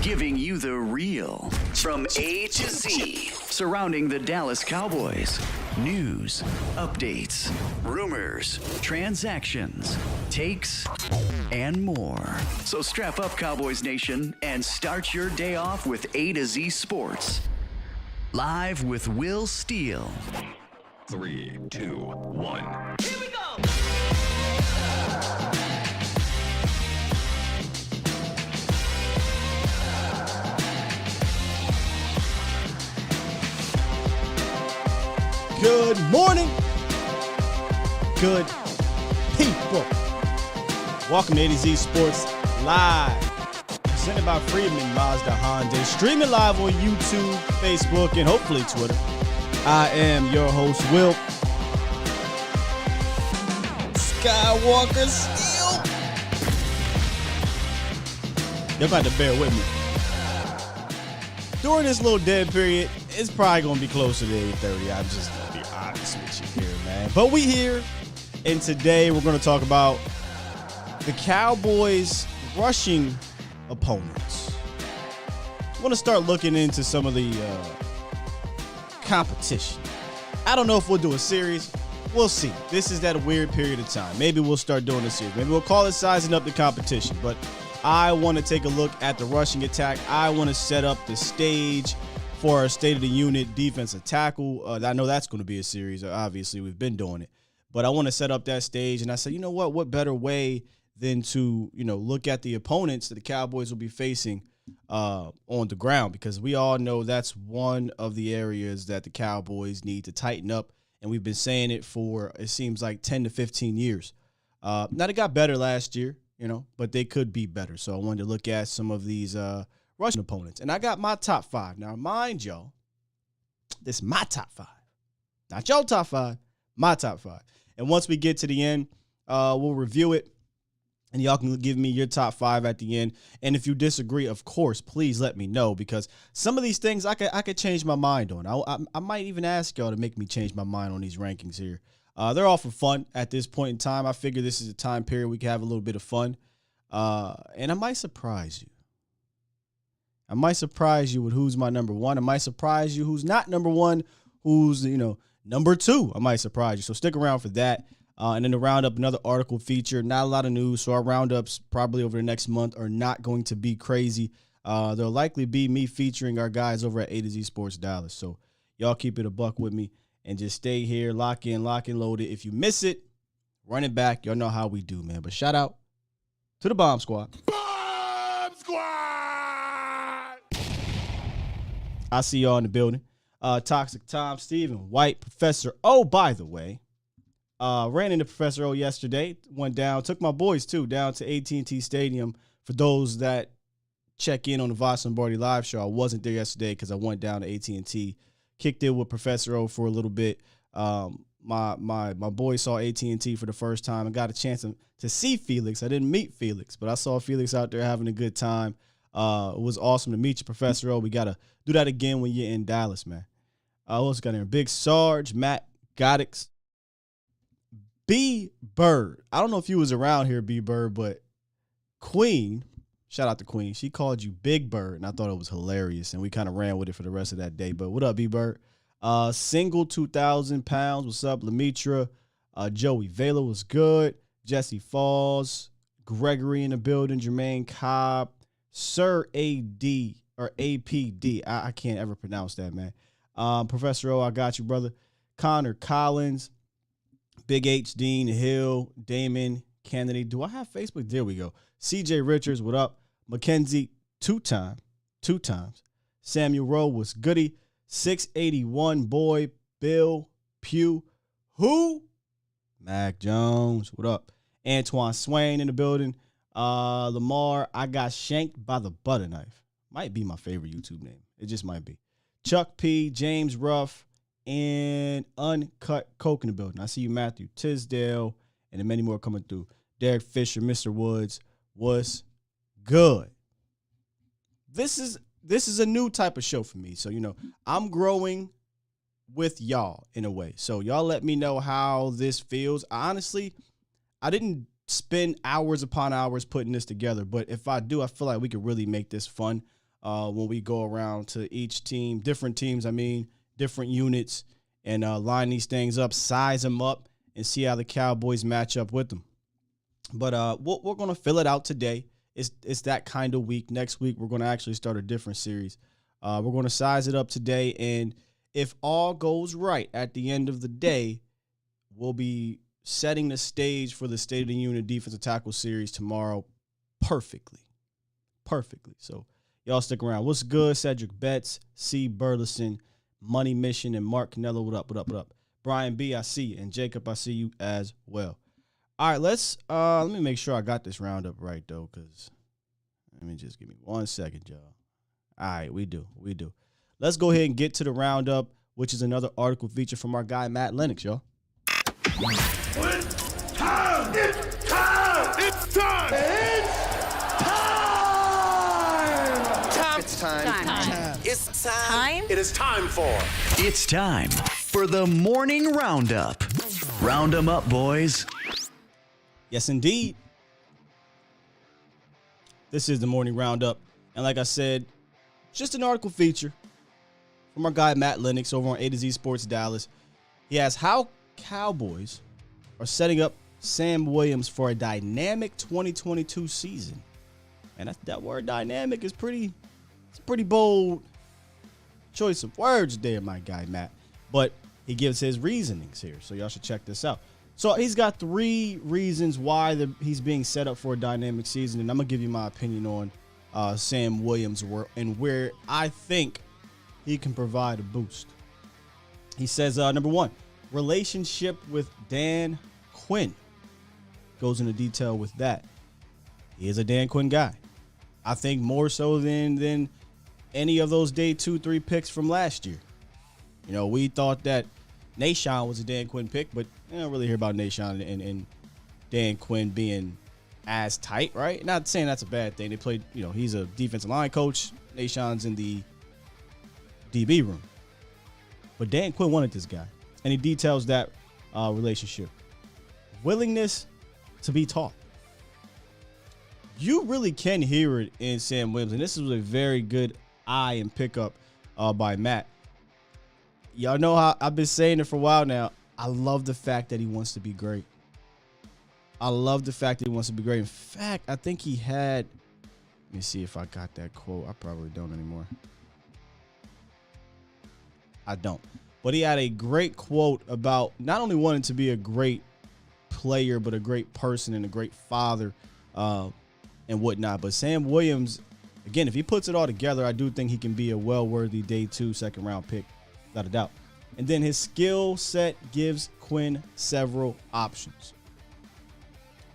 Giving you the real from A to Z surrounding the Dallas Cowboys. News, updates, rumors, transactions, takes, and more. So strap up, Cowboys Nation, and start your day off with A to Z Sports. Live with Will Steele. 3, 2, 1. Here we go! Good morning, good people. Welcome to A to Z Sports Live, presented by Freeman Mazda Hyundai, streaming live on YouTube, Facebook, and hopefully Twitter. I am your host, Will Skywalker Steele. You're about to bear with me. During this little dead period, it's probably going to be closer to 8:30. I'm just going to be honest with you here, man. But we here, and today we're going to talk about the Cowboys' rushing opponents. I want to start looking into some of the competition. I don't know if we'll do a series. We'll see. This is that weird period of time. Maybe we'll start doing a series. Maybe we'll call it sizing up the competition. But I want to take a look at the rushing attack. I want to set up the stage for our state of the unit defensive tackle. I know that's going to be a series. Obviously, we've been doing it. But I want to set up that stage. And I said, you know what better way than to, look at the opponents that the Cowboys will be facing on the ground, because we all know that's one of the areas that the Cowboys need to tighten up. And we've been saying it for, it seems like 10 to 15 years. Now, they got better last year, but they could be better. So I wanted to look at some of these rushing opponents. And I got my top 5. Now, mind y'all, this is my top 5. Not your top 5, my top 5. And once we get to the end, we'll review it. And y'all can give me your top 5 at the end. And if you disagree, of course, please let me know, because some of these things I could change my mind on. I might even ask y'all to make me change my mind on these rankings here. They're all for fun at this point in time. I figure this is a time period we can have a little bit of fun. And I might surprise you. I might surprise you with who's my number 1. I might surprise you who's not number 1, who's, number 2. I might surprise you. So stick around for that. And then to round up, another article feature. Not a lot of news, so our roundups probably over the next month are not going to be crazy. There'll likely be me featuring our guys over at A to Z Sports Dallas. So y'all keep it a buck with me and just stay here, lock in, loaded. If you miss it, run it back. Y'all know how we do, man. But shout out to the Bomb Squad. Bomb Squad! I see y'all in the building. Toxic Tom, Steven White, Professor O, by the way. Ran into Professor O yesterday, went down, took my boys too, down to AT&T Stadium. For those that check in on the Voss Lombardi live show, I wasn't there yesterday because I went down to AT&T, kicked it with Professor O for a little bit. My boy saw AT&T for the first time and got a chance to see Felix. I didn't meet Felix, but I saw Felix out there having a good time. It was awesome to meet you, Professor O. We got to do that again when you're in Dallas, man. Who else got there? Big Sarge, Matt Goddix, B Bird. I don't know if you was around here, B Bird, but Queen, shout out to Queen. She called you Big Bird, and I thought it was hilarious, and we kind of ran with it for the rest of that day. But what up, B Bird? Single 2,000 pounds. What's up, Lemitra? Joey Vela was good. Jesse Falls, Gregory in the building. Jermaine Cobb, Sir AD or APD. I can't ever pronounce that, man. Professor O, I got you, brother. Connor Collins. Big H, Dean Hill, Damon Kennedy. Do I have Facebook? There we go. CJ Richards, what up? Mackenzie, two times. Samuel Rowe was goody. 681 boy, Bill Pugh. Who? Mac Jones, what up? Antoine Swain in the building. Lamar, I got shanked by the butter knife. Might be my favorite YouTube name. It just might be. Chuck P, James Ruff, and Uncut Coke in the building. I see you, Matthew Tisdale, and then many more coming through. Derek Fisher, Mr. Woods, what's good? This is a new type of show for me. So, I'm growing with y'all in a way. So y'all let me know how this feels. Honestly, I didn't spend hours upon hours putting this together, but if I do, I feel like we could really make this fun. when we go around to each team, different teams, different units, and line these things up, size them up, and see how the Cowboys match up with them. But we're going to fill it out today. It's that kind of week. Next week, we're going to actually start a different series. We're going to size it up today, and if all goes right at the end of the day, we'll be setting the stage for the State of the Union Defensive Tackle Series tomorrow perfectly. So y'all stick around. What's good? Cedric Betts, C. Burleson, Money Mission, and Mark Canelo. What up? Brian B., I see you. And Jacob, I see you as well. All right, let me make sure I got this roundup right, though, because let me just give me 1 second, y'all. All right, we do. Let's go ahead and get to the roundup, which is another article feature from our guy, Matt Lennox, y'all. It's time! It's time! It's time! It's time. It's time. It is time for... It's time for the morning roundup. Round 'em up, boys. Yes, indeed. This is the morning roundup. And like I said, just an article feature from our guy, Matt Lennox, over on A to Z Sports Dallas. He asks how Cowboys are setting up Sam Williams for a dynamic 2022 season. And that word dynamic is it's a pretty bold choice of words there, my guy, Matt. But he gives his reasonings here, so y'all should check this out. So he's got 3 reasons why he's being set up for a dynamic season, and I'm going to give you my opinion on Sam Williams and where I think he can provide a boost. He says, number 1, relationship with Dan Quinn. Goes into detail with that. He is a Dan Quinn guy. I think more so than any of those day 2-3 picks from last year. You know, we thought that Nahshon was a Dan Quinn pick, but I don't really hear about Nahshon and Dan Quinn being as tight, right? Not saying that's a bad thing. They played, he's a defensive line coach. Nahshon's in the DB room. But Dan Quinn wanted this guy, and he details that relationship. Willingness to be taught. You really can hear it in Sam Williams, and this was a very good eye and pickup by Matt. Y'all know how I've been saying it for a while now. I love the fact that he wants to be great. In fact, I think he had, let me see if I got that quote. I probably don't anymore. I don't. But he had a great quote about not only wanting to be a great player, but a great person and a great father and whatnot. But Sam Williams, again, if he puts it all together, I do think he can be a well-worthy day 2 second-round pick, without a doubt. And then his skill set gives Quinn several options.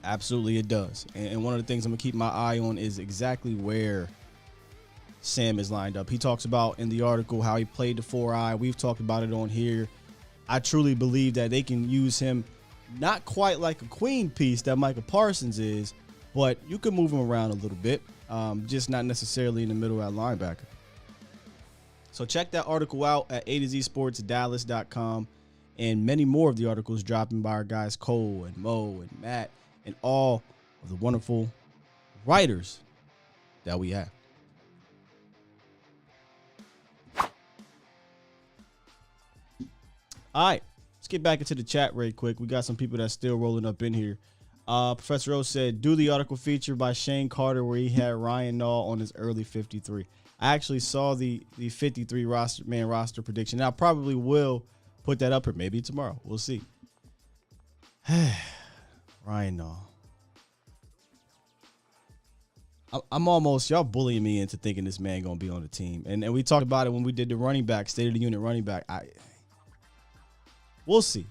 Absolutely, it does. And one of the things I'm going to keep my eye on is exactly where Sam is lined up. He talks about in the article how he played the 4-eye. We've talked about it on here. I truly believe that they can use him not quite like a queen piece that Micah Parsons is, but you can move him around a little bit, just not necessarily in the middle at linebacker. So check that article out at A2ZSportsDallas.com, and many more of the articles dropping by our guys Cole and Mo and Matt and all of the wonderful writers that we have. All right, let's get back into the chat right quick. We got some people that's still rolling up in here. Professor O said, do the article feature by Shane Carter where he had Ryan Nall on his early 53. I actually saw the 53 roster prediction. Now, I probably will put that up here maybe tomorrow. We'll see. Ryan Nall. I'm almost, y'all bullying me into thinking this man going to be on the team. And we talked about it when we did the running back, State of the Unit running back. We'll see.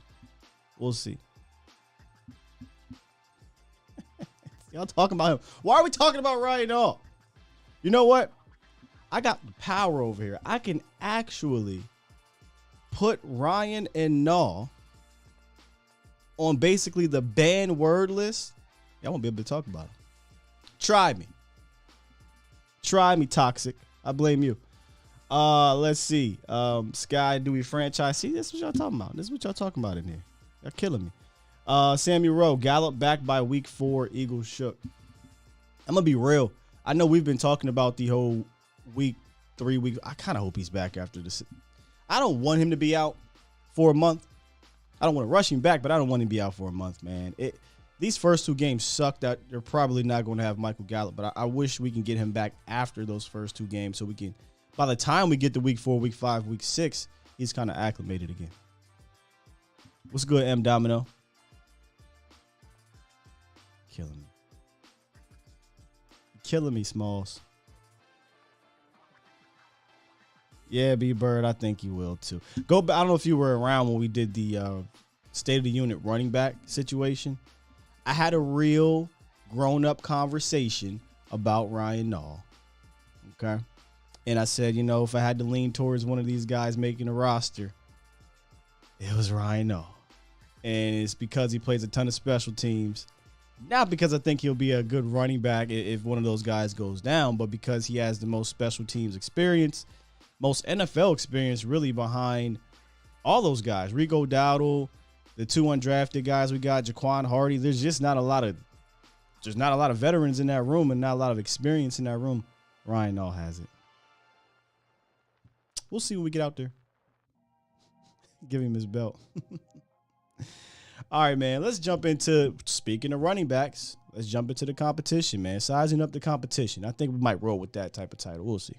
Y'all talking about him. Why are we talking about Ryan Nall? You know what? I got the power over here. I can actually put Ryan and Nall on basically the banned word list. Y'all won't be able to talk about it. Try me, toxic. I blame you. Let's see. Sky Dewey franchise. See, this is what y'all talking about. This is what y'all talking about in here. Y'all killing me. Samuel Rowe, Gallup back by week 4. Eagles shook. I'm gonna be real. I know we've been talking about the whole week, 3 weeks. I kind of hope he's back after this. I don't want him to be out for a month. I don't want to rush him back, but I don't want him to be out for a month, man. These first 2 games suck that they're probably not going to have Michael Gallup, but I wish we can get him back after those first 2 games so we can, by the time we get to week 4, week 5, week 6, he's kind of acclimated again. What's good, M. Domino? Killing me. Killing me, Smalls. Yeah, B-Bird, I think you will too. Go back. I don't know if you were around when we did the State of the Unit running back situation. I had a real grown-up conversation about Ryan Nall. Okay. And I said, you know, if I had to lean towards one of these guys making a roster, it was Ryan Nall. And it's because he plays a ton of special teams. Not because I think he'll be a good running back if one of those guys goes down, but because he has the most special teams experience, most NFL experience really behind all those guys. Rico Dowdle, the 2 undrafted guys we got, Jaquan Hardy. There's just not a lot of veterans in that room and not a lot of experience in that room. Ryan Nall has it. We'll see when we get out there. Give him his belt. All right, man. Let's jump into, speaking of running backs, let's jump into the competition, man. Sizing up the competition. I think we might roll with that type of title. We'll see.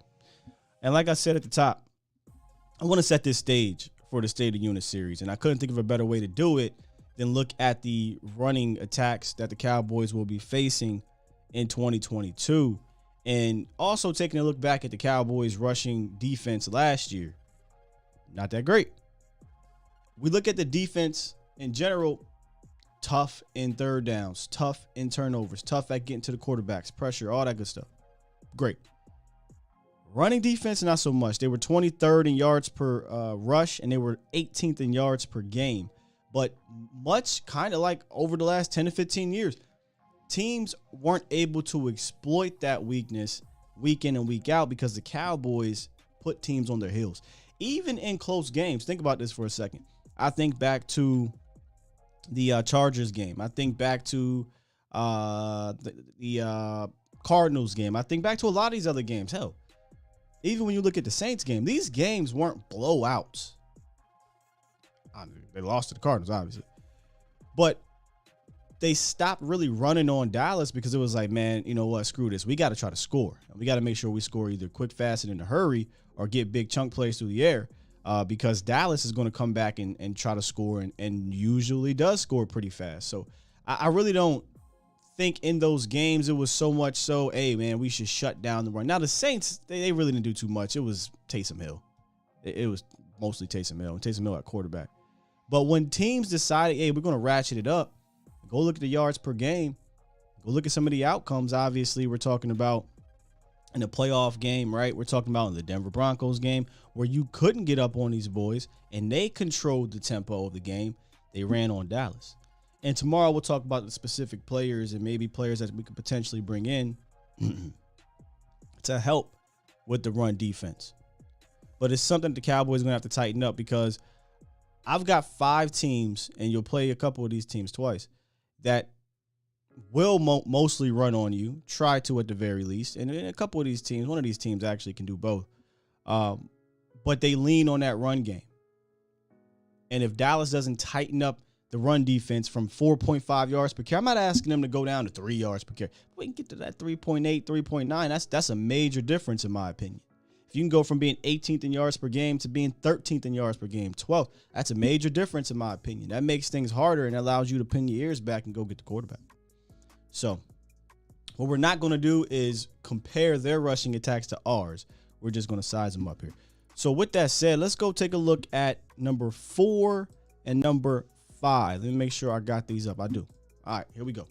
And like I said at the top, I want to set this stage for the State of the Unit series. And I couldn't think of a better way to do it than look at the running attacks that the Cowboys will be facing in 2022. And also taking a look back at the Cowboys rushing defense last year. Not that great. We look at the defense in general, tough in third downs, tough in turnovers, tough at getting to the quarterbacks, pressure, all that good stuff. Great. Running defense, not so much. They were 23rd in yards per rush, and they were 18th in yards per game. But much kind of like over the last 10 to 15 years, teams weren't able to exploit that weakness week in and week out because the Cowboys put teams on their heels. Even in close games, think about this for a second. I think back to the Chargers game. I think back to the Cardinals game. I think back to a lot of these other games. Hell, even when you look at the Saints game, these games weren't blowouts. They lost to the Cardinals, obviously. But they stopped really running on Dallas because it was like, man, you know what? Screw this. We got to try to score. We got to make sure we score either quick, fast, and in a hurry or get big chunk plays through the air because Dallas is going to come back and try to score and usually does score pretty fast. So I really don't think in those games it was so much so, hey, man, we should shut down the run. Now, the Saints, they really didn't do too much. It was Taysom Hill. It was mostly Taysom Hill. And Taysom Hill at quarterback. But when teams decided, hey, we're going to ratchet it up, go look at the yards per game, go look at some of the outcomes. Obviously, we're talking about in the playoff game, right? We're talking about in the Denver Broncos game where you couldn't get up on these boys and they controlled the tempo of the game. They ran on Dallas. And tomorrow we'll talk about the specific players and maybe players that we could potentially bring in to help with the run defense. But it's something the Cowboys are going to have to tighten up because I've got 5 teams, and you'll play a couple of these teams twice, that will mostly run on you, try to at the very least. And in a couple of these teams, one of these teams actually can do both. But they lean on that run game. And if Dallas doesn't tighten up the run defense from 4.5 yards per carry, I'm not asking them to go down to 3 yards per carry. We can get to that 3.8, 3.9. That's a major difference in my opinion. If you can go from being 18th in yards per game to being 13th in yards per game, 12th, that's a major difference in my opinion. That makes things harder and allows you to pin your ears back and go get the quarterback. So what we're not going to do is compare their rushing attacks to ours. We're just going to size them up here. So with that said, let's go take a look at number 4 and number 5. Let me make sure I got these up. I do. All right, here we go.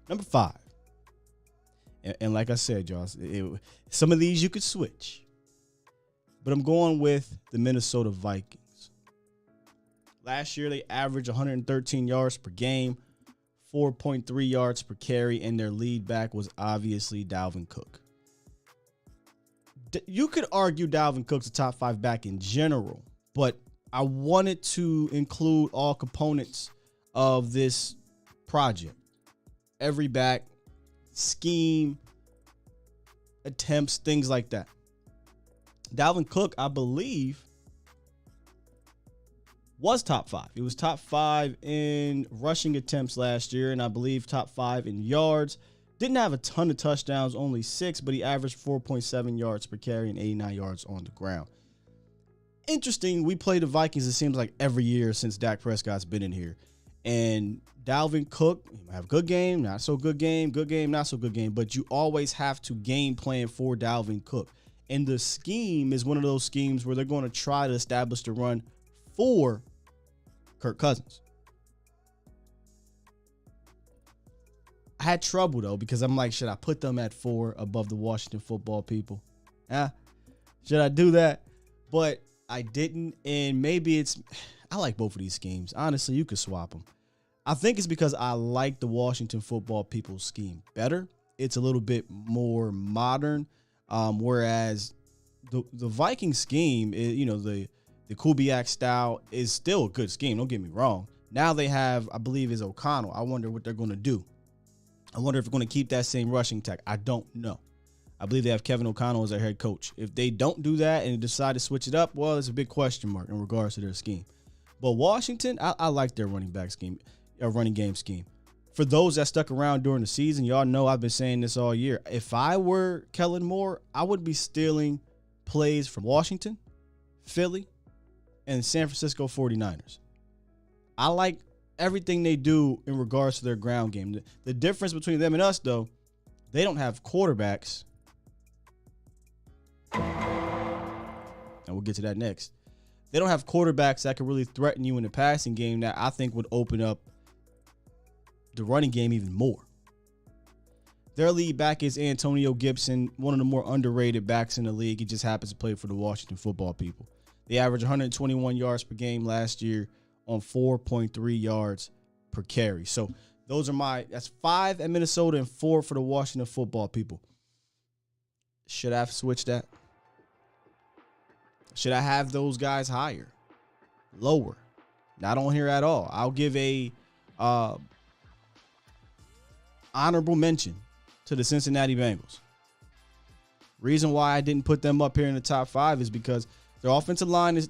Number 5. And like I said, y'all, some of these you could switch. But I'm going with the Minnesota Vikings. Last year, they averaged 113 yards per game, 4.3 yards per carry, and their lead back was obviously Dalvin Cook. You could argue Dalvin Cook's a top 5 back in general, but I wanted to include all components of this project. Every back, scheme, attempts, things like that. Dalvin Cook, I believe, was top 5. He was top 5 in rushing attempts last year, and I believe top 5 in yards. Didn't have a ton of touchdowns, only 6, but he averaged 4.7 yards per carry and 89 yards on the ground. Interesting, we play the Vikings, it seems like every year since Dak Prescott's been in here. And Dalvin Cook, he might have a good game, not so good game, not so good game, but you always have to game plan for Dalvin Cook. And the scheme is one of those schemes where they're going to try to establish the run for Kirk Cousins. I had trouble, though, because I'm like, should I put them at 4 above the Washington football people? Should I do that? But I didn't, and maybe I like both of these schemes. Honestly, you could swap them. I think it's because I like the Washington football people's scheme better. It's a little bit more modern, whereas the Viking scheme, the Kubiak style is still a good scheme. Don't get me wrong. Now they have, I believe, is O'Connell. I wonder what they're going to do. I wonder if they're going to keep that same rushing tech. I don't know. I believe they have Kevin O'Connell as their head coach. If they don't do that and decide to switch it up, well, it's a big question mark in regards to their scheme. But Washington, I like their running game scheme. For those that stuck around during the season, y'all know I've been saying this all year. If I were Kellen Moore, I would be stealing plays from Washington, Philly, and San Francisco 49ers. I like everything they do in regards to their ground game. The difference between them and us, though, they don't have quarterbacks. And we'll get to that next. They don't have quarterbacks that can really threaten you in the passing game that I think would open up the running game even more. Their lead back is Antonio Gibson, one of the more underrated backs in the league. He just happens to play for the Washington football people. They averaged 121 yards per game last year on 4.3 yards per carry. So that's 5 at Minnesota and 4 for the Washington football people. Should I have switched that? Should I have those guys higher? Lower? Not on here at all. I'll give a honorable mention to the Cincinnati Bengals. Reason why I didn't put them up here in the top 5 is because their offensive line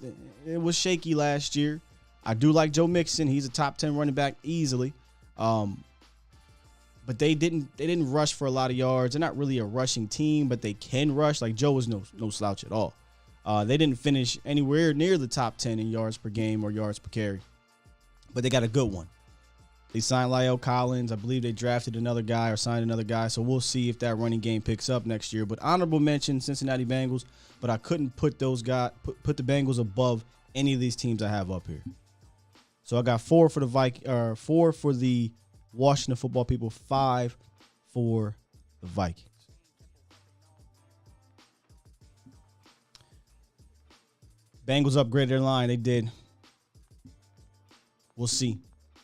was shaky last year. I do like Joe Mixon. He's a top 10 running back easily. But they didn't rush for a lot of yards. They're not really a rushing team, but they can rush. Like Joe was no slouch at all. They didn't finish anywhere near the top 10 in yards per game or yards per carry, but they got a good one. They signed La'el Collins. I believe they drafted another guy or signed another guy, so we'll see if that running game picks up next year. But honorable mention, Cincinnati Bengals, but I couldn't put those guys put the Bengals above any of these teams I have up here. So I got 4 for the 4 for the Washington football people, 5 for the Vikings. Bengals upgraded their line. They did. We'll see.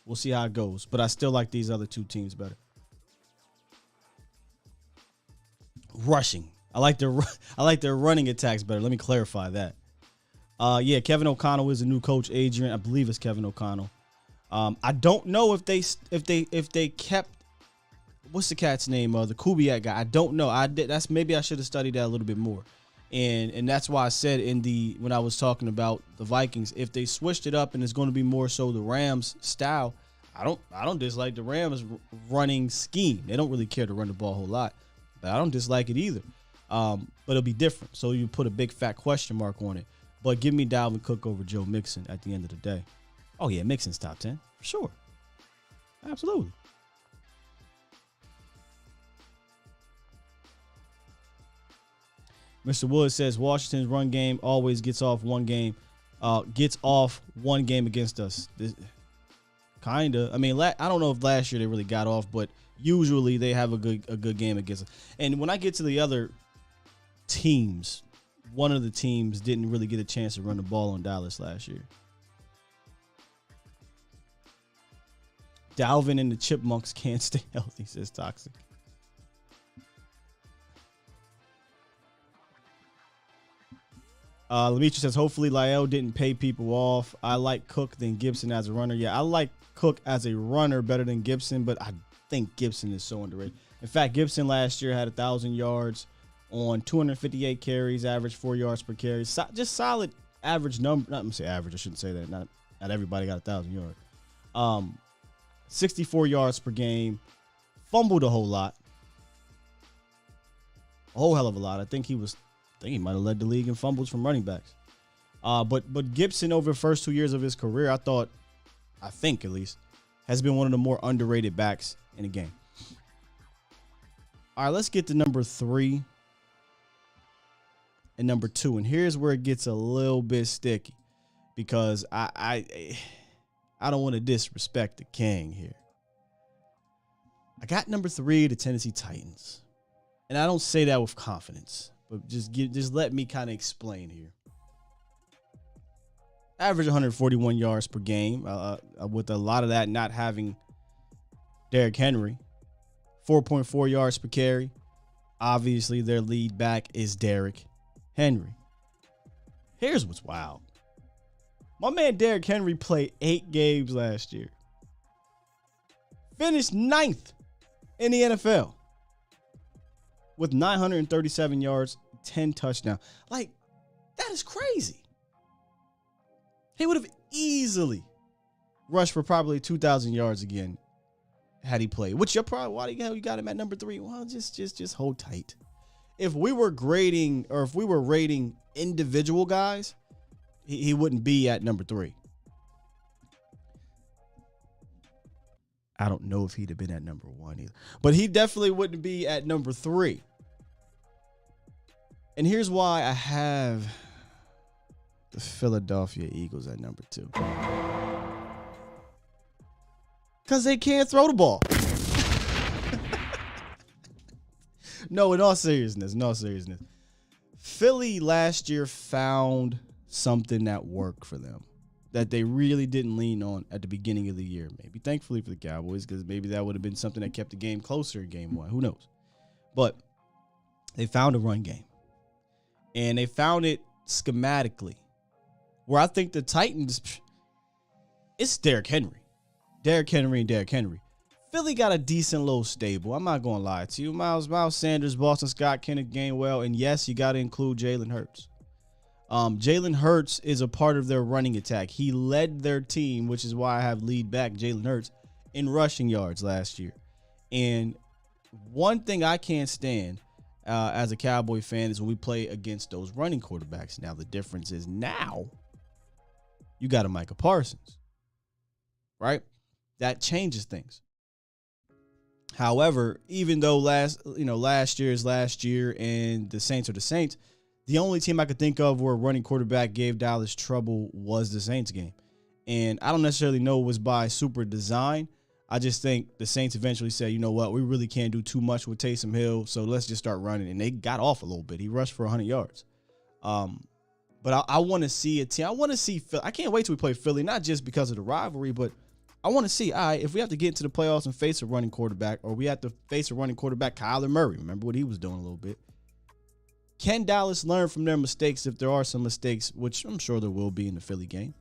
We'll see how it goes. But I still like these other 2 teams better. Rushing. I like their running attacks better. Let me clarify that. Kevin O'Connell is a new coach. Adrian, I believe it's Kevin O'Connell. I don't know if they kept, what's the cat's name? The Kubiak guy. I don't know. Maybe I should have studied that a little bit more. And that's why I said when I was talking about the Vikings, if they switched it up and it's going to be more so the Rams style, I don't dislike the Rams running scheme. They don't really care to run the ball a whole lot, but I don't dislike it either. But it'll be different. So you put a big fat question mark on it. But give me Dalvin Cook over Joe Mixon at the end of the day. Oh yeah, Mixon's top 10 for sure. Absolutely. Mr. Wood says Washington's run game always gets off one game against us. Kinda. I mean, I don't know if last year they really got off, but usually they have a good game against us. And when I get to the other teams, one of the teams didn't really get a chance to run the ball on Dallas last year. Dalvin and the Chipmunks can't stay healthy, says Toxic. Lemetri says, hopefully La'el didn't pay people off. I like Cook than Gibson as a runner. Yeah, I like Cook as a runner better than Gibson, but I think Gibson is so underrated. In fact, Gibson last year had 1,000 yards on 258 carries, average 4 yards per carry. Just solid average number. Not gonna say average. I shouldn't say that. Not everybody got 1,000 yards. 64 yards per game. Fumbled a whole lot. A whole hell of a lot. I think he might have led the league in fumbles from running backs. But Gibson, over the first 2 years of his career, I think at least, has been one of the more underrated backs in the game. All right, let's get to number 3 and number 2. And here's where it gets a little bit sticky, because I don't want to disrespect the king here. I got number 3, the Tennessee Titans. And I don't say that with confidence, but just let me kind of explain here. Average 141 yards per game, with a lot of that not having Derrick Henry. 4.4 yards per carry. Obviously, their lead back is Derrick Henry. Here's what's wild. My man Derrick Henry played 8 games last year. Finished 9th in the NFL with 937 yards, 10 touchdowns. Like, that is crazy. He would have easily rushed for probably 2,000 yards again had he played. Which you're probably, why the hell you got him at number 3? Well, just hold tight. If we were grading, or if we were rating individual guys, he wouldn't be at number 3. I don't know if he'd have been at number 1 either, but he definitely wouldn't be at number 3. And here's why I have the Philadelphia Eagles at number 2. Because they can't throw the ball. No, in all seriousness. Philly last year found something that worked for them that they really didn't lean on at the beginning of the year. Maybe thankfully for the Cowboys, because maybe that would have been something that kept the game closer in game 1. Who knows? But they found a run game. And they found it schematically. Where I think the Titans, it's Derrick Henry. Derrick Henry. Philly got a decent little stable. I'm not going to lie to you. Miles Sanders, Boston Scott, Kenneth Gainwell, and yes, you got to include Jalen Hurts. Jalen Hurts is a part of their running attack. He led their team, which is why I have lead back Jalen Hurts, in rushing yards last year. And one thing I can't stand as a Cowboy fan is when we play against those running quarterbacks. Now, the difference is now you got a Micah Parsons, right? That changes things. However, even though last year is last year and the Saints are the Saints, the only team I could think of where a running quarterback gave Dallas trouble was the Saints game. And I don't necessarily know it was by super design. I just think the Saints eventually said, you know what, we really can't do too much with Taysom Hill, so let's just start running. And they got off a little bit. He rushed for 100 yards. But I want to see a team. I want to see Philly. I can't wait till we play Philly, not just because of the rivalry, but I want to see, all right, if we have to get into the playoffs and face a running quarterback, or we have to face a running quarterback, Kyler Murray, remember what he was doing a little bit. Can Dallas learn from their mistakes if there are some mistakes, which I'm sure there will be in the Philly game?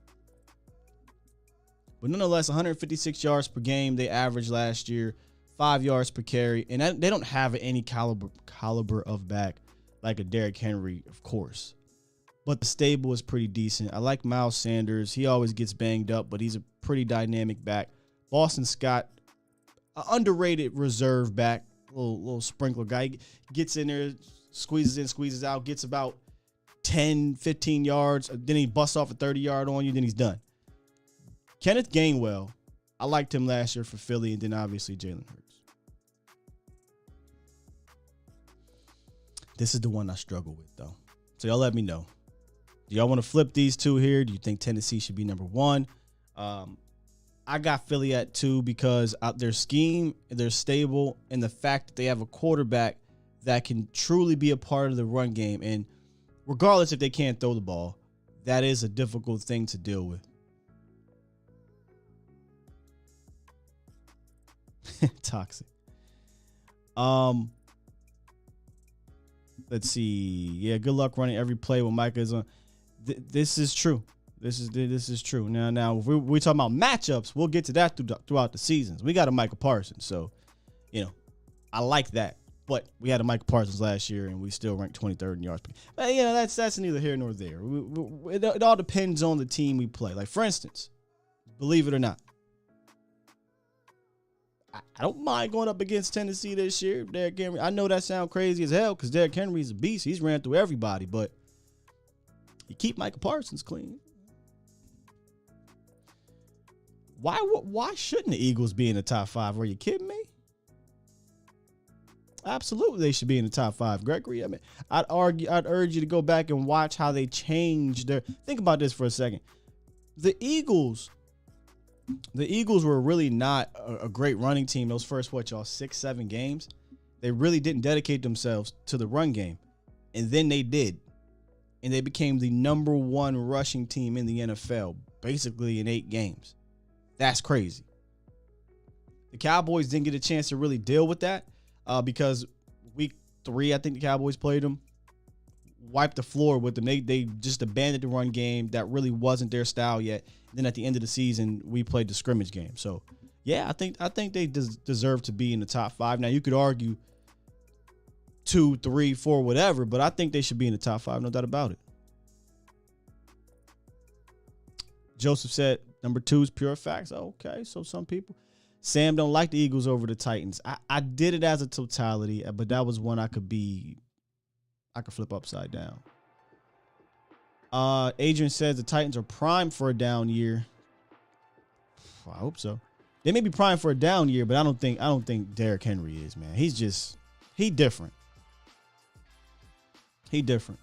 But nonetheless, 156 yards per game they averaged last year, 5 yards per carry, and they don't have any caliber of back like a Derrick Henry, of course. But the stable is pretty decent. I like Miles Sanders. He always gets banged up, but he's a pretty dynamic back. Boston Scott, an underrated reserve back, little sprinkler guy. He gets in there, squeezes in, squeezes out, gets about 10, 15 yards. Then he busts off a 30-yard on you, then he's done. Kenneth Gainwell, I liked him last year for Philly, and then obviously Jalen Hurts. This is the one I struggle with, though. So y'all let me know. Do y'all want to flip these two here? Do you think Tennessee should be number 1? I got Philly at 2 because their scheme, they're stable, and the fact that they have a quarterback that can truly be a part of the run game. And regardless if they can't throw the ball, that is a difficult thing to deal with. Toxic. Let's see. Yeah, good luck running every play when Micah is on. This is true. This is true. Now, if we're talking about matchups, we'll get to that throughout the seasons. We got a Micah Parsons, so I like that. But we had a Michael Parsons last year, and we still ranked 23rd in yards. But, you know, that's neither here nor there. It all depends on the team we play. Like, for instance, believe it or not, I don't mind going up against Tennessee this year. Derrick Henry. I know that sounds crazy as hell because Derrick Henry's a beast. He's ran through everybody, but you keep Michael Parsons clean. Why shouldn't the Eagles be in the top 5? Are you kidding me? Absolutely, they should be in the top 5, Gregory. I mean, I'd urge you to go back and watch how they changed their. Think about this for a second. The Eagles were really not a great running team those first 6-7 games. They really didn't dedicate themselves to the run game, and then they did, and they became the number 1 rushing team in the NFL, basically in 8 games. That's crazy. The Cowboys didn't get a chance to really deal with that. Because week 3, I think the Cowboys played them, wiped the floor with them. They just abandoned the run game. That really wasn't their style yet. And then at the end of the season, we played the scrimmage game. So, yeah, I think they deserve to be in the top 5. Now, you could argue 2, 3, 4, whatever, but I think they should be in the top 5, no doubt about it. Joseph said number 2 is pure facts. Okay, so some people. Sam don't like the Eagles over the Titans. I did it as a totality, but that was one I could flip upside down. Adrian says the Titans are primed for a down year. I hope so. They may be primed for a down year, but I don't think Derrick Henry is, man. He different. He different.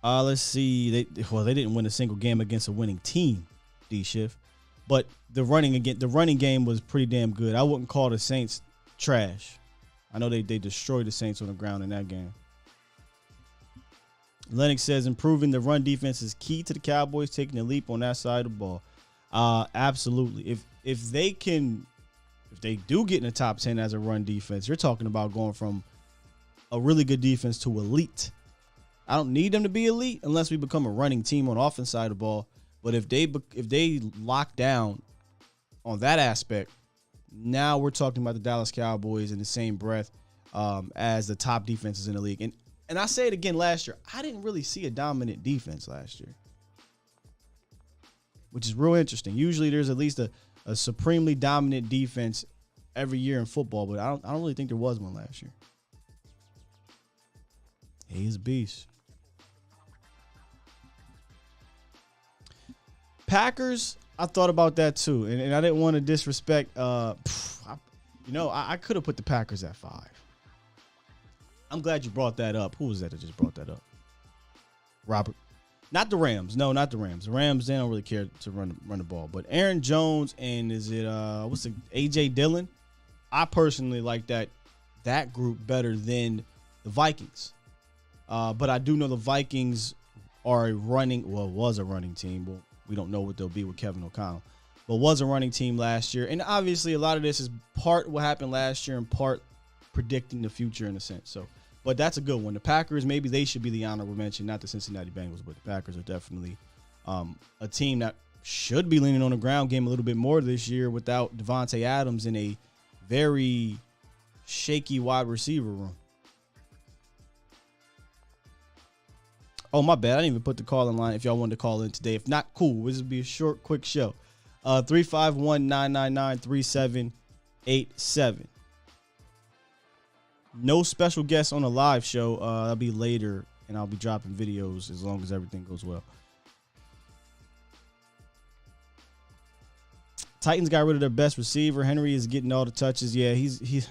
Let's see. They didn't win a single game against a winning team. D-Shift, but the running game was pretty damn good. I wouldn't call the Saints trash. I know they destroyed the Saints on the ground in that game. Lennox says improving the run defense is key to the Cowboys taking a leap on that side of the ball. Absolutely. If they do get in the top 10 as a run defense, you're talking about going from a really good defense to elite. I don't need them to be elite unless we become a running team on the offense side of the ball. But if they lock down on that aspect, now we're talking about the Dallas Cowboys in the same breath as the top defenses in the league. And I say it again, last year, I didn't really see a dominant defense last year, which is real interesting. Usually there's at least a supremely dominant defense every year in football, but I don't really think there was one last year. He's a beast. Packers, I thought about that too, and I didn't want to disrespect. I could have put the Packers at 5. I'm glad you brought that up. Who was that just brought that up? Robert. Not the Rams. No, not the Rams. The Rams, they don't really care to run the ball. But Aaron Jones and A.J. Dillon? I personally like that group better than the Vikings. But I do know the Vikings are was a running team. Well, we don't know what they'll be with Kevin O'Connell, but was a running team last year. And obviously a lot of this is part what happened last year and part predicting the future in a sense. So, but that's a good one. The Packers, maybe they should be the honorable mention, not the Cincinnati Bengals, but the Packers are definitely a team that should be leaning on the ground game a little bit more this year without Devontae Adams in a very shaky wide receiver room. Oh, my bad. I didn't even put the call in line if y'all wanted to call in today. If not, cool. This will be a short, quick show. 351-999-3787. No special guests on the live show. That'll be later, and I'll be dropping videos as long as everything goes well. Titans got rid of their best receiver. Henry is getting all the touches. Yeah, he's.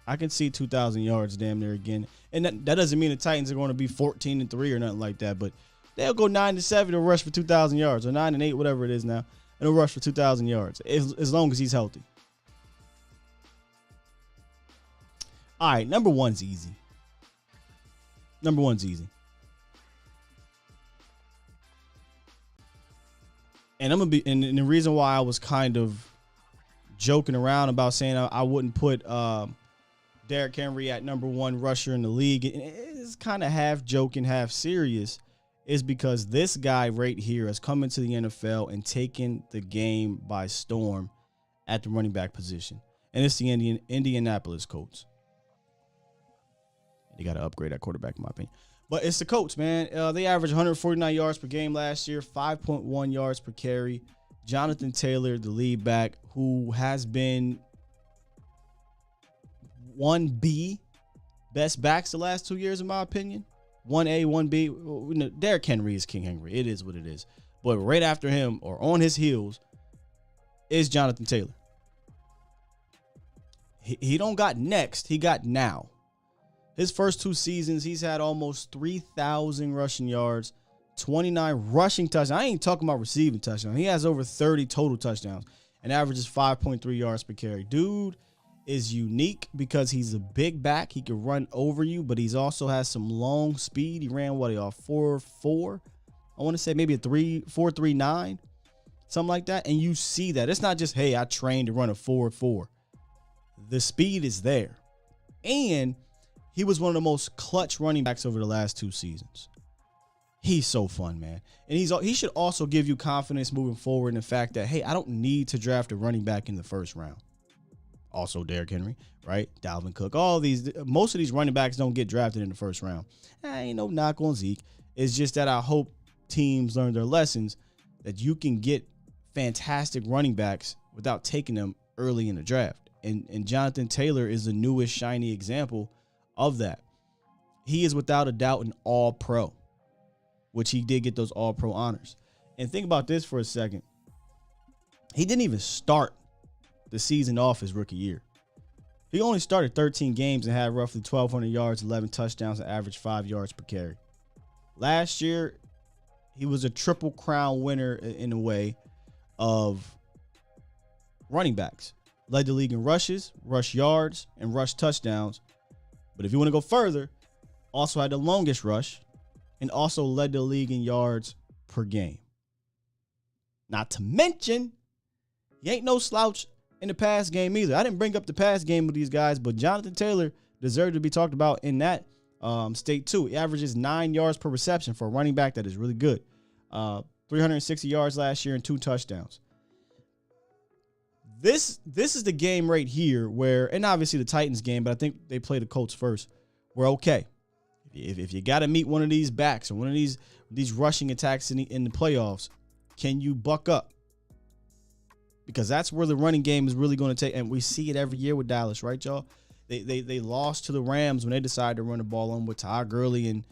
I can see 2,000 yards damn near again. And that doesn't mean the Titans are going to be 14-3 or nothing like that, but they'll go 9-7 and rush for 2,000 yards, or 9-8, whatever it is now, and they'll rush for 2,000 yards as long as he's healthy. All right, number one's easy. And and the reason why I was kind of joking around about saying I wouldn't put Derrick Henry at number 1 rusher in the league, and it's kind of half joking, half serious, is because this guy right here has come into the NFL and taken the game by storm at the running back position. and it's the Indianapolis Colts. They got to upgrade that quarterback, in my opinion. But it's the Colts, man. They averaged 149 yards per game last year, 5.1 yards per carry. Jonathan Taylor, the lead back, who has been 1B best backs the last 2 years, in my opinion. 1A, 1B. Derrick Henry is King Henry. It is what it is. But right after him, or on his heels, is Jonathan Taylor. He don't got next. He got now. His first 2 seasons, he's had almost 3,000 rushing yards, 29 rushing touchdowns. I ain't talking about receiving touchdowns. He has over 30 total touchdowns and averages 5.3 yards per carry. Dude is unique because he's a big back. He can run over you, but he's also has some long speed. He ran, 4.4? I want to say maybe a 4.39, something like that. And you see that. It's not just, hey, I trained to run a 4.4. The speed is there. And he was one of the most clutch running backs over the last 2 seasons. He's so fun, man. And he should also give you confidence moving forward in the fact that, hey, I don't need to draft a running back in the first round. Also, Derrick Henry, right? Dalvin Cook. Most of these running backs don't get drafted in the first round. Ain't no knock on Zeke. It's just that I hope teams learn their lessons that you can get fantastic running backs without taking them early in the draft. And Jonathan Taylor is the newest shiny example of that. He is without a doubt an all-pro, which he did get those all-pro honors. And think about this for a second. He didn't even start the season off his rookie year. He only started 13 games and had roughly 1,200 yards, 11 touchdowns, and averaged 5 yards per carry. Last year, he was a triple crown winner in a way of running backs. Led the league in rushes, rush yards, and rush touchdowns. But if you want to go further, also had the longest rush and also led the league in yards per game. Not to mention, he ain't no slouch in the pass game either. I didn't bring up the pass game with these guys, but Jonathan Taylor deserved to be talked about in that state too. He averages 9 yards per reception for a running back. That is really good. 360 yards last year and 2 touchdowns. This is the game right here where, and obviously the Titans game, but I think they play the Colts first. We're okay. If you got to meet one of these backs or one of these rushing attacks in the playoffs, can you buck up? Because that's where the running game is really going to take, and we see it every year with Dallas, right, y'all? They lost to the Rams when they decided to run the ball on with Todd Gurley and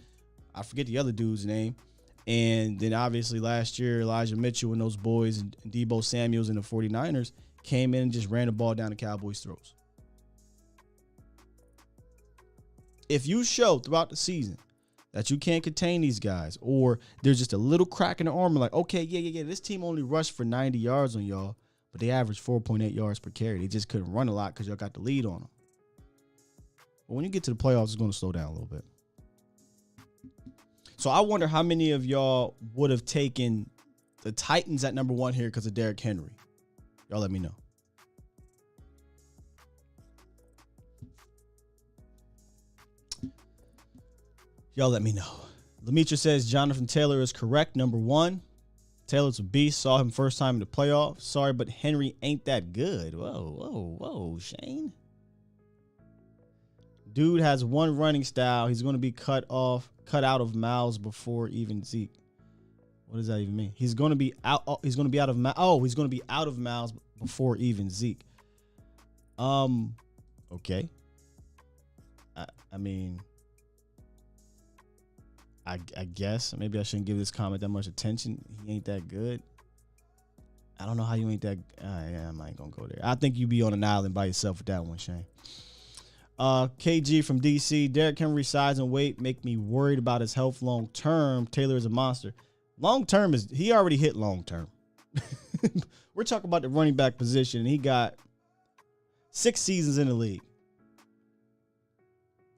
I forget the other dude's name. And then obviously last year, Elijah Mitchell and those boys and Deebo Samuels and the 49ers came in and just ran the ball down the Cowboys' throats. If you show throughout the season that you can't contain these guys, or there's just a little crack in the armor, like, okay, yeah, this team only rushed for 90 yards on y'all, but they averaged 4.8 yards per carry. They just couldn't run a lot because y'all got the lead on them. But when you get to the playoffs, it's going to slow down a little bit. So I wonder how many of y'all would have taken the Titans at number 1 here because of Derrick Henry. Y'all let me know. Y'all let me know. Lemitra says Jonathan Taylor is correct. Number 1. Taylor's a beast. Saw him first time in the playoffs. Sorry, but Henry ain't that good. Whoa, Shane. Dude has one running style. He's going to be cut out of mouths before even Zeke. What does that even mean? He's going to be out. Oh, he's going to be out of mouths. Oh, he's going to be out of mouths before even Zeke. Okay. I mean, I guess maybe I shouldn't give this comment that much attention. He ain't that good. I don't know how you ain't that. Yeah, I ain't gonna go there. I think you be on an island by yourself with that one, Shane. KG from DC. Derrick Henry's size and weight make me worried about his health long term. Taylor is a monster. Long term is he already hit long term. We're talking about the running back position, and he got 6 seasons in the league,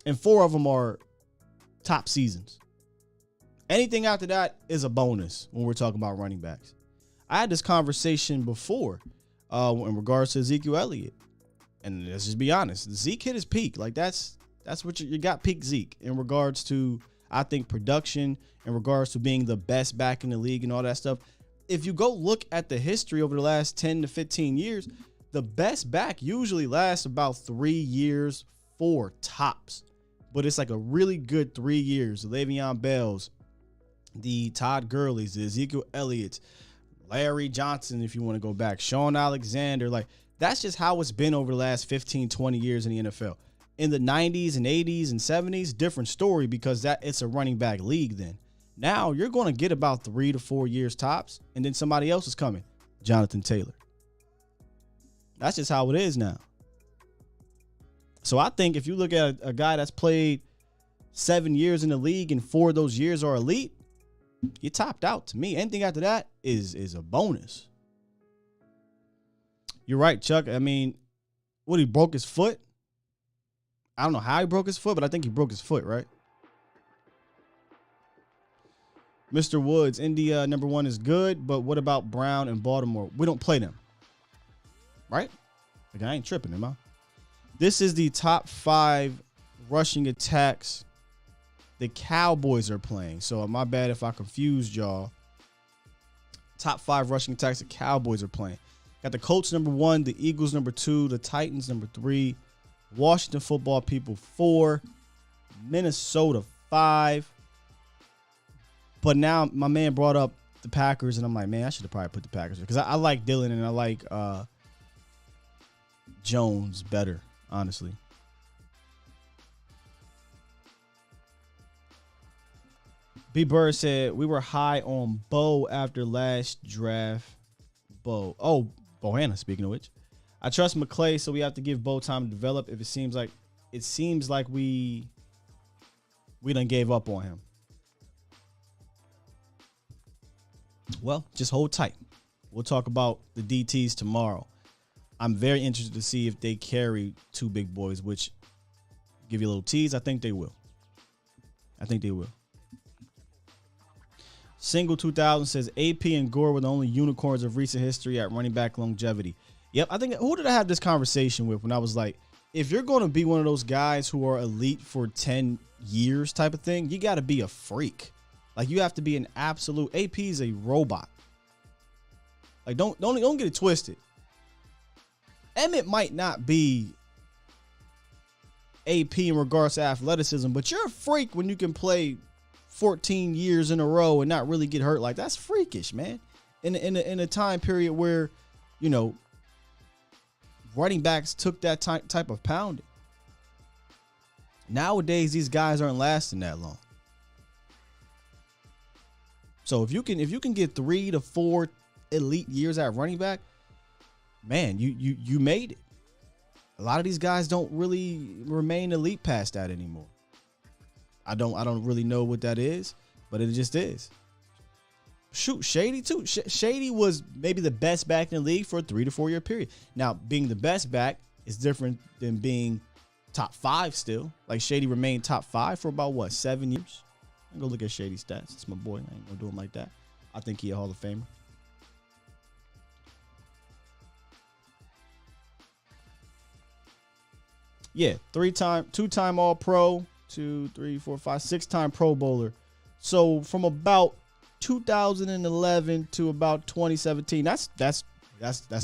and 4 of them are top seasons. Anything after that is a bonus when we're talking about running backs. I had this conversation before in regards to Ezekiel Elliott. And let's just be honest, Zeke hit his peak. Like that's what you got, peak Zeke, in regards to, I think, production, in regards to being the best back in the league and all that stuff. If you go look at the history over the last 10 to 15 years, the best back usually lasts about 3 years, 4 tops. But it's like a really good 3 years. The Le'Veon Bells, the Todd Gurley's, the Ezekiel Elliott's, Larry Johnson, if you want to go back, Sean Alexander. Like, that's just how it's been over the last 15, 20 years in the NFL. In the 90s and 80s and 70s, different story because it's a running back league then. Now you're going to get about 3 to 4 years tops, and then somebody else is coming, Jonathan Taylor. That's just how it is now. So I think if you look at a guy that's played 7 years in the league and 4 of those years are elite, you topped out to me. Anything after that is a bonus. You're right, Chuck. I mean, he broke his foot? I don't know how he broke his foot, but I think he broke his foot, right? Mr. Woods, India number 1 is good, but what about Brown and Baltimore? We don't play them, right? Like, I ain't tripping, am I? This is the top 5 rushing attacks the Cowboys are playing. So my bad if I confused y'all. Top 5 rushing attacks the Cowboys are playing. Got the Colts number 1, the Eagles number 2, the Titans number 3, Washington football people 4, Minnesota 5. But now my man brought up the Packers, and I'm like, man, I should have probably put the Packers because I like Dillon and I like Jones better, honestly. B. Bird said, we were high on Bo after last draft. Bo. Oh, Bohanna, speaking of which. I trust McClay, so we have to give Bo time to develop. If it seems like we done gave up on him. Well, just hold tight. We'll talk about the DTs tomorrow. I'm very interested to see if they carry 2 big boys, which, give you a little tease, I think they will. Single 2000 says AP and Gore were the only unicorns of recent history at running back longevity. Yep, I think, who did I have this conversation with when I was like, if you're going to be one of those guys who are elite for 10 years type of thing, you got to be a freak. Like, you have to be an absolute, AP is a robot. Like, don't get it twisted. Emmett might not be AP in regards to athleticism, but you're a freak when you can play 14 years in a row and not really get hurt. Like, that's freakish, man. In a time period where, you know, running backs took that type of pounding. Nowadays, these guys aren't lasting that long. So if you can get 3 to 4 elite years at running back, man, you made it. A lot of these guys don't really remain elite past that anymore. I don't really know what that is, but it just is. Shoot, Shady too. Shady was maybe the best back in the league for a 3 to 4 year period. Now, being the best back is different than being top 5 still. Like, Shady remained top 5 for about 7 years. I'm gonna go look at Shady's stats. It's my boy. I ain't gonna do him like that. I think he a Hall of Famer. Yeah, 2-time All Pro, 2, 3, 4, 5, 6-time Pro Bowler. So from about 2011 to about 2017, that's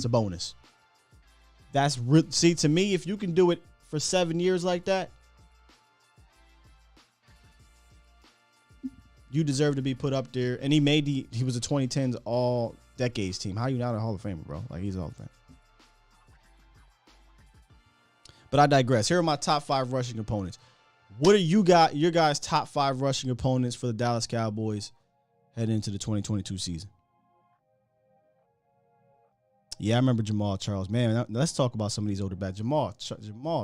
a bonus. See, to me, if you can do it for 7 years like that, you deserve to be put up there. And he was a 2010s All Decades team. How you not a Hall of Famer, bro? Like, he's a Hall of Famer. But I digress. Here are my top 5 rushing opponents. What are your guys' top 5 rushing opponents for the Dallas Cowboys heading into the 2022 season? Yeah, I remember Jamal Charles. Man, let's talk about some of these older backs. Jamal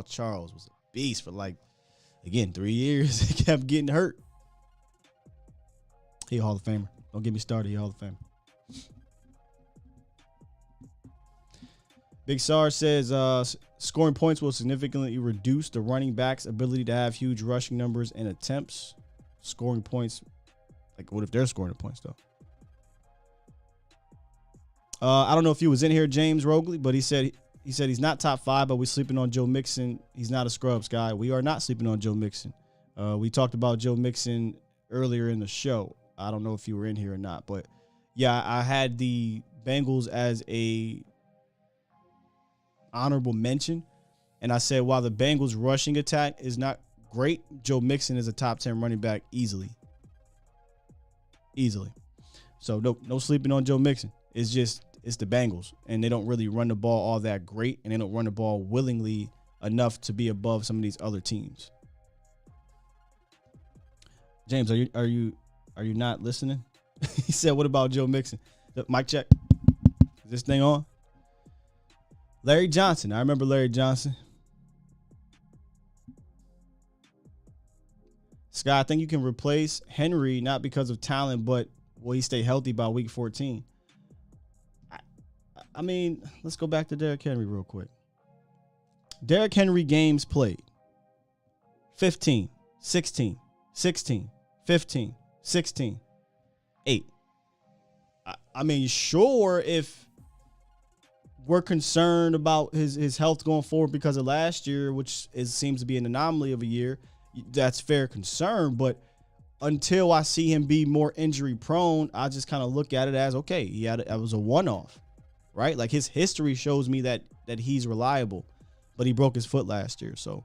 Charles was a beast for, like, again, 3 years. He kept getting hurt. He a Hall of Famer. Don't get me started. He a Hall of Famer. Big Sar says scoring points will significantly reduce the running back's ability to have huge rushing numbers and attempts. Scoring points. Like, what if they're scoring the points, though? I don't know if he was in here, James Rogley, but he said he's not top 5, but we're sleeping on Joe Mixon. He's not a scrubs guy. We are not sleeping on Joe Mixon. We talked about Joe Mixon earlier in the show. I don't know if you were in here or not, but yeah, I had the Bengals as a honorable mention. And I said, while the Bengals rushing attack is not great, Joe Mixon is a top 10 running back easily. Easily. So no sleeping on Joe Mixon. It's the Bengals. And they don't really run the ball all that great. And they don't run the ball willingly enough to be above some of these other teams. James, are you not listening? He said, what about Joe Mixon? Mic check. Is this thing on? Larry Johnson. I remember Larry Johnson. Scott, I think you can replace Henry, not because of talent, but will he stay healthy by week 14? I mean, let's go back to Derrick Henry real quick. Derrick Henry games played. 15, 16, 16, 15, 16, 8. I mean, sure, if we're concerned about his health going forward because of last year, which seems to be an anomaly of a year, that's fair concern. But until I see him be more injury prone, I just kind of look at it as, okay, it was a one-off, right? Like, his history shows me that he's reliable, but he broke his foot last year. So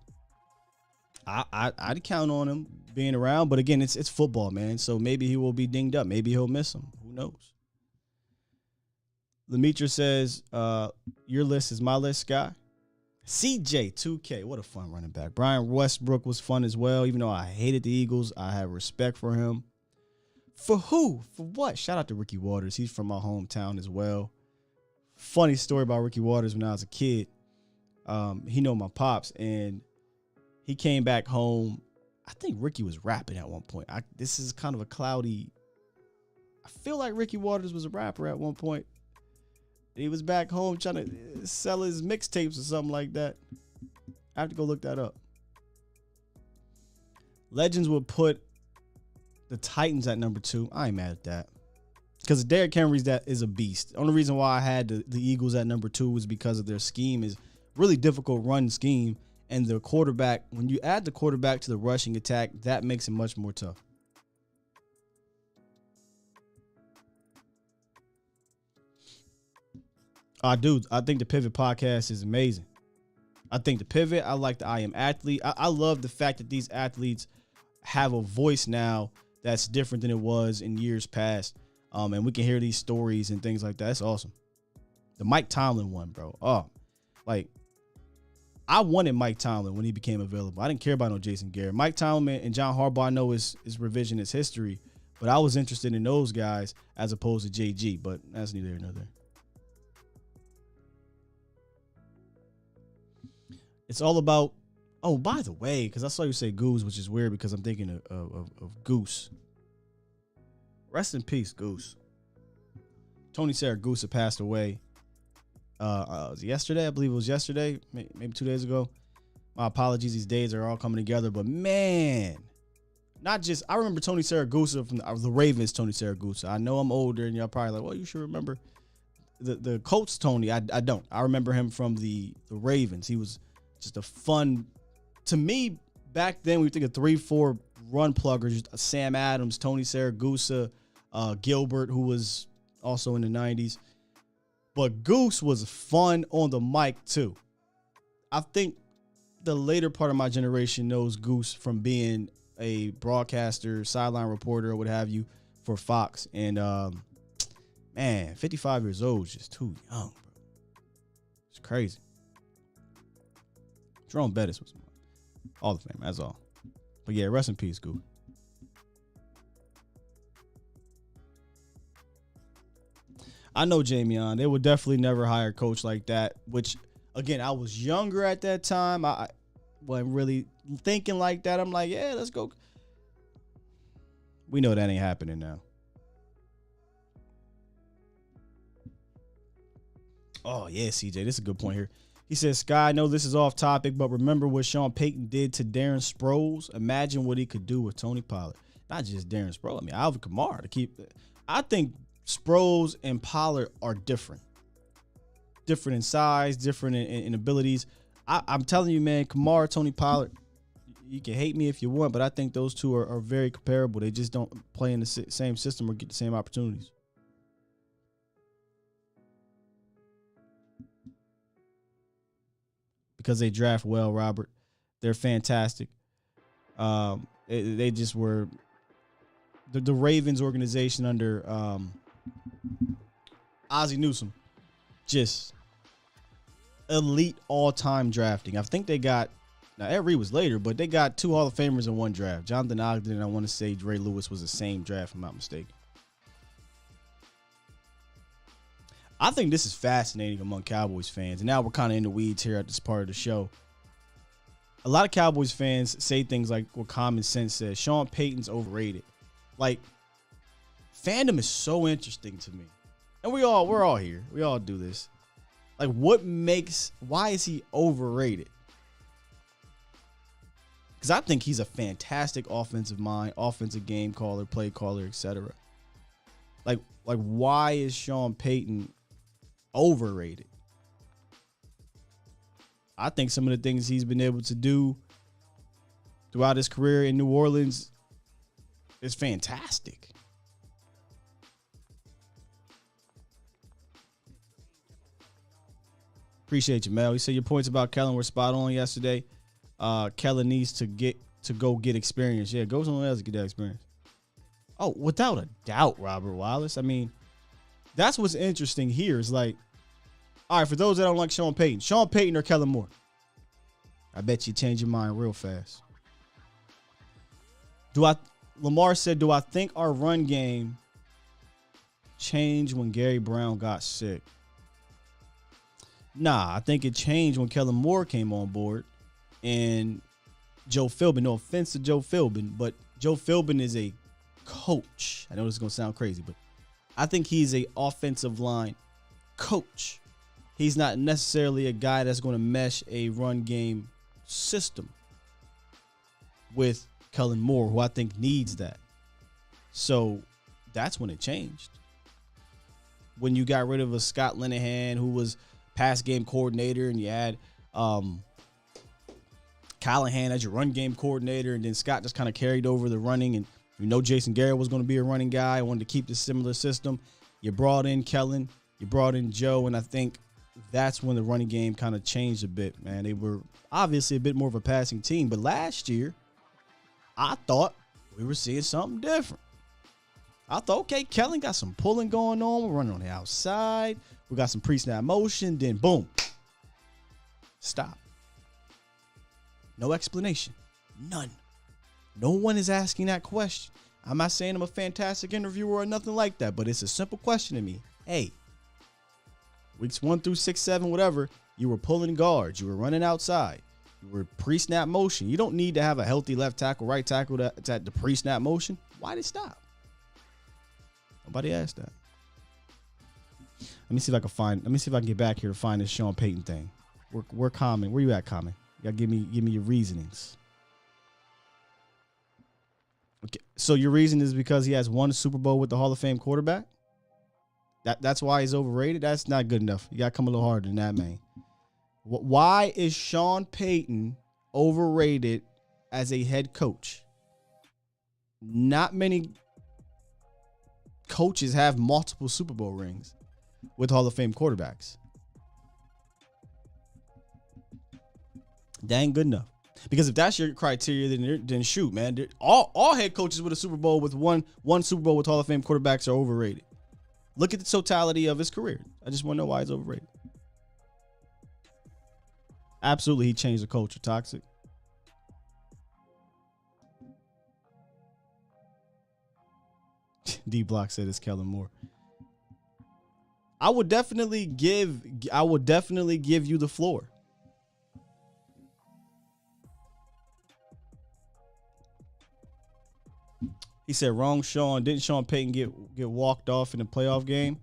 I'd count on him being around. But again, it's football, man. So maybe he will be dinged up. Maybe he'll miss him. Who knows? Lemitra says, your list is my list, Sky. CJ2K, what a fun running back. Brian Westbrook was fun as well. Even though I hated the Eagles, I have respect for him. For who? For what? Shout out to Ricky Waters. He's from my hometown as well. Funny story about Ricky Waters when I was a kid. He know my pops, and he came back home. I think Ricky was rapping at one point. This is kind of a cloudy. I feel like Ricky Waters was a rapper at one point. He was back home trying to sell his mixtapes or something like that. I have to go look that up. Legends would put the Titans at number 2. I ain't mad at that. Because Derrick Henry's is a beast. The only reason why I had the Eagles at number 2 was because of their scheme is really difficult run scheme. And the quarterback, when you add the quarterback to the rushing attack, that makes it much more tough. I think the Pivot podcast is amazing. I think the Pivot, I like the I Am Athlete. I love the fact that these athletes have a voice now that's different than it was in years past. And we can hear these stories and things like that. That's awesome. The Mike Tomlin one, bro. Oh, like, I wanted Mike Tomlin when he became available. I didn't care about no Jason Garrett. Mike Tomlin and John Harbaugh, I know is revisionist history, but I was interested in those guys as opposed to JG, but that's neither here nor there. It's all about, oh, by the way, because I saw you say Goose, which is weird because I'm thinking of Goose. Rest in peace, Goose. Tony Saragusa passed away. Was it yesterday? I believe it was yesterday, maybe 2 days ago. My apologies. These days are all coming together, but man, not just, I remember Tony Saragusa from the Ravens. Tony Saragusa. I know I'm older, and y'all probably like, well, you should remember the Colts. Tony, I don't. I remember him from the Ravens. He was just a fun, to me, back then, we think of 3-4 run pluggers, Sam Adams, Tony Saragusa, Gilbert, who was also in the 90s. But Goose was fun on the mic, too. I think the later part of my generation knows Goose from being a broadcaster, sideline reporter, or what have you, for Fox. And, man, 55 years old is just too young, bro. It's crazy. Jerome Bettis was Hall of Fame, that's all. But yeah, rest in peace, Goose. I know Jamion. They would definitely never hire a coach like that, which, again, I was younger at that time. I wasn't really thinking like that. I'm like, yeah, let's go. We know that ain't happening now. Oh, yeah, CJ, this is a good point here. He says, Sky, I know this is off topic, but remember what Sean Payton did to Darren Sproles? Imagine what he could do with Tony Pollard. Not just Darren Sproles. I mean, Alvin Kamara to keep. I think Sproles and Pollard are different. Different in size, different in abilities. I'm telling you, man, Kamara, Tony Pollard, you can hate me if you want, but I think those two are very comparable. They just don't play in the same system or get the same opportunities. because they draft well, Robert. They're fantastic. They just were the Ravens organization under Ozzie Newsome, just elite all-time drafting. I think they got, now Ed Reed was later, but they got 2 Hall of Famers in one draft. Jonathan Ogden and I want to say Ray Lewis was the same draft, if I'm not mistaken. I think this is fascinating among Cowboys fans. And now we're kind of in the weeds here at this part of the show. A lot of Cowboys fans say things like what common sense says. Sean Payton's overrated. Like, fandom is so interesting to me. And we're all here. We all do this. Like, why is he overrated? Because I think he's a fantastic offensive mind, offensive game caller, play caller, etc. Like why is Sean Payton overrated? I think some of the things he's been able to do throughout his career in New Orleans is fantastic. Appreciate you, Mel. You said your points about Kellen were spot on yesterday. Kellen needs to go get experience. Yeah, go somewhere else to get that experience. Oh, without a doubt, Robert Wallace. I mean, that's what's interesting here is like, all right, for those that don't like Sean Payton or Kellen Moore, I bet you change your mind real fast. Lamar said, do I think our run game changed when Gary Brown got sick? Nah, I think it changed when Kellen Moore came on board and Joe Philbin. No offense to Joe Philbin, but Joe Philbin is a coach. I know this is going to sound crazy, but I think he's a offensive line coach. He's not necessarily a guy that's going to mesh a run game system with Kellen Moore, who I think needs that. So that's when it changed. When you got rid of a Scott Linehan, who was pass game coordinator, and you had Callahan as your run game coordinator, and then Scott just kind of carried over the running, and you know Jason Garrett was going to be a running guy. I wanted to keep the similar system. You brought in Kellen, you brought in Joe, and I think that's when the running game kind of changed a bit, man. They were obviously a bit more of a passing team, but last year, I thought we were seeing something different. I thought, okay, Kellen got some pulling going on. We're running on the outside. We got some pre-snap motion. Then, boom. Stop. No explanation. None. No one is asking that question. I'm not saying I'm a fantastic interviewer or nothing like that, but it's a simple question to me. Hey, weeks 1 through 6, 7, whatever, you were pulling guards. You were running outside. You were pre-snap motion. You don't need to have a healthy left tackle, right tackle that's at the pre-snap motion. Why did it stop? Nobody asked that. Let me see if I can get back here to find this Sean Payton thing. Where Common? Where you at, Common? You gotta give me your reasonings. Okay, so your reason is because he has won a Super Bowl with the Hall of Fame quarterback? That's why he's overrated? That's not good enough. You gotta come a little harder than that, man. Why is Sean Payton overrated as a head coach? Not many coaches have multiple Super Bowl rings with Hall of Fame quarterbacks. That ain't good enough. Because if that's your criteria, then shoot, man. All head coaches with a Super Bowl with one Super Bowl with Hall of Fame quarterbacks are overrated. Look at the totality of his career. I just want to know why he's overrated. Absolutely, he changed the culture. Toxic. D Block said it's Kellen Moore. I would definitely give you the floor. He said, wrong Sean. Didn't Sean Payton get walked off in the playoff game?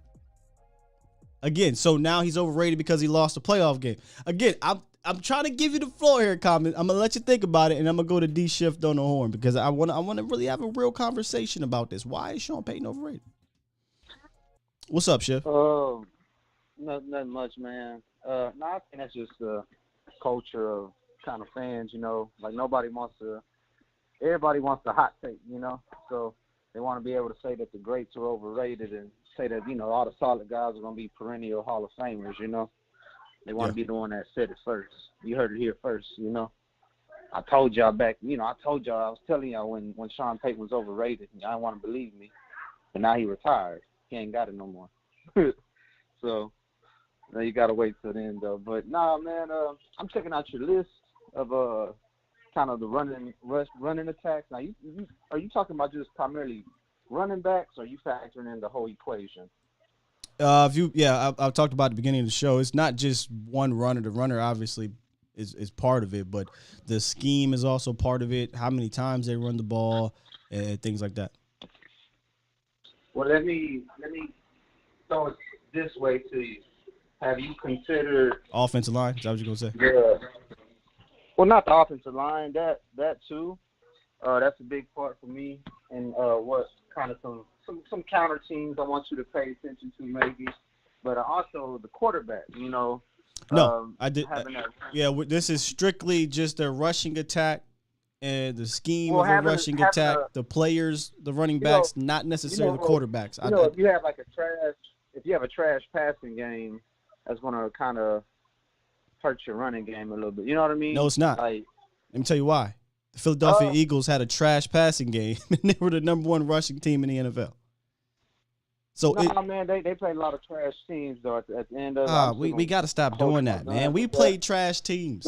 Again, so now he's overrated because he lost the playoff game. Again, I'm trying to give you the floor here, comment. I'm gonna let you think about it, and I'm gonna go to D Shift on the horn because I want to really have a real conversation about this. Why is Sean Payton overrated? What's up, Shift? Nothing much, man. No, I think that's just the culture of kind of fans, you know. Like everybody wants the hot take, you know. So they want to be able to say that the greats are overrated and say that, you know, all the solid guys are gonna be perennial Hall of Famers, you know. They want to be the one that said it first. You heard it here first, you know. I told y'all back, I was telling y'all when Sean Payton was overrated. Y'all didn't want to believe me. But now he retired. He ain't got it no more. So, now you got to wait till then, though. But, nah, man, I'm checking out your list of kind of the running attacks. Now, are you talking about just primarily running backs, or are you factoring in the whole equation? I've talked about at the beginning of the show. It's not just one runner. The runner obviously is part of it, but the scheme is also part of it. How many times they run the ball and things like that. Well, let me throw it this way to you. Have you considered offensive line? Is that what you're gonna say? Yeah. Well, not the offensive line. That too. That's a big part for me. And what kind of some counter teams I want you to pay attention to maybe, but also the quarterback. No, I did. This is strictly just a rushing attack and the scheme of a rushing attack. The players, the running backs, not necessarily the quarterbacks. If you have if you have a trash passing game, that's going to kind of hurt your running game a little bit. You know what I mean? No, it's not. Let me tell you why. The Philadelphia Eagles had a trash passing game, and they were the number one rushing team in the NFL. So man, they played a lot of trash teams though. At the end of we got to stop doing that, man. We played trash teams.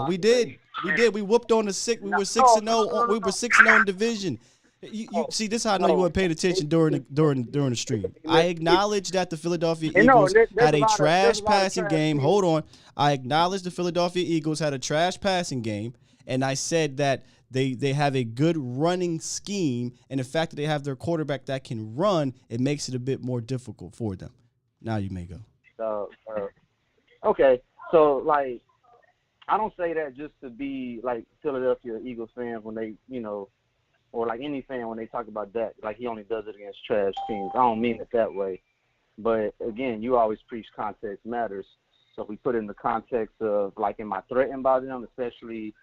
We did. We whooped on the six. We were 6-0. We were 6-0 in division. You see, this is how I know you weren't paying attention during the stream. I acknowledge that the Philadelphia Eagles had a trash passing game. Hold on. I acknowledge the Philadelphia Eagles had a trash passing game, and I said that they have a good running scheme, and the fact that they have their quarterback that can run, it makes it a bit more difficult for them. Now you may go. Okay. So, I don't say that just to be, Philadelphia Eagles fans when they, or any fan when they talk about that, he only does it against trash teams. I don't mean it that way. But, again, you always preach context matters. So if we put it in the context of, am I threatened by them, especially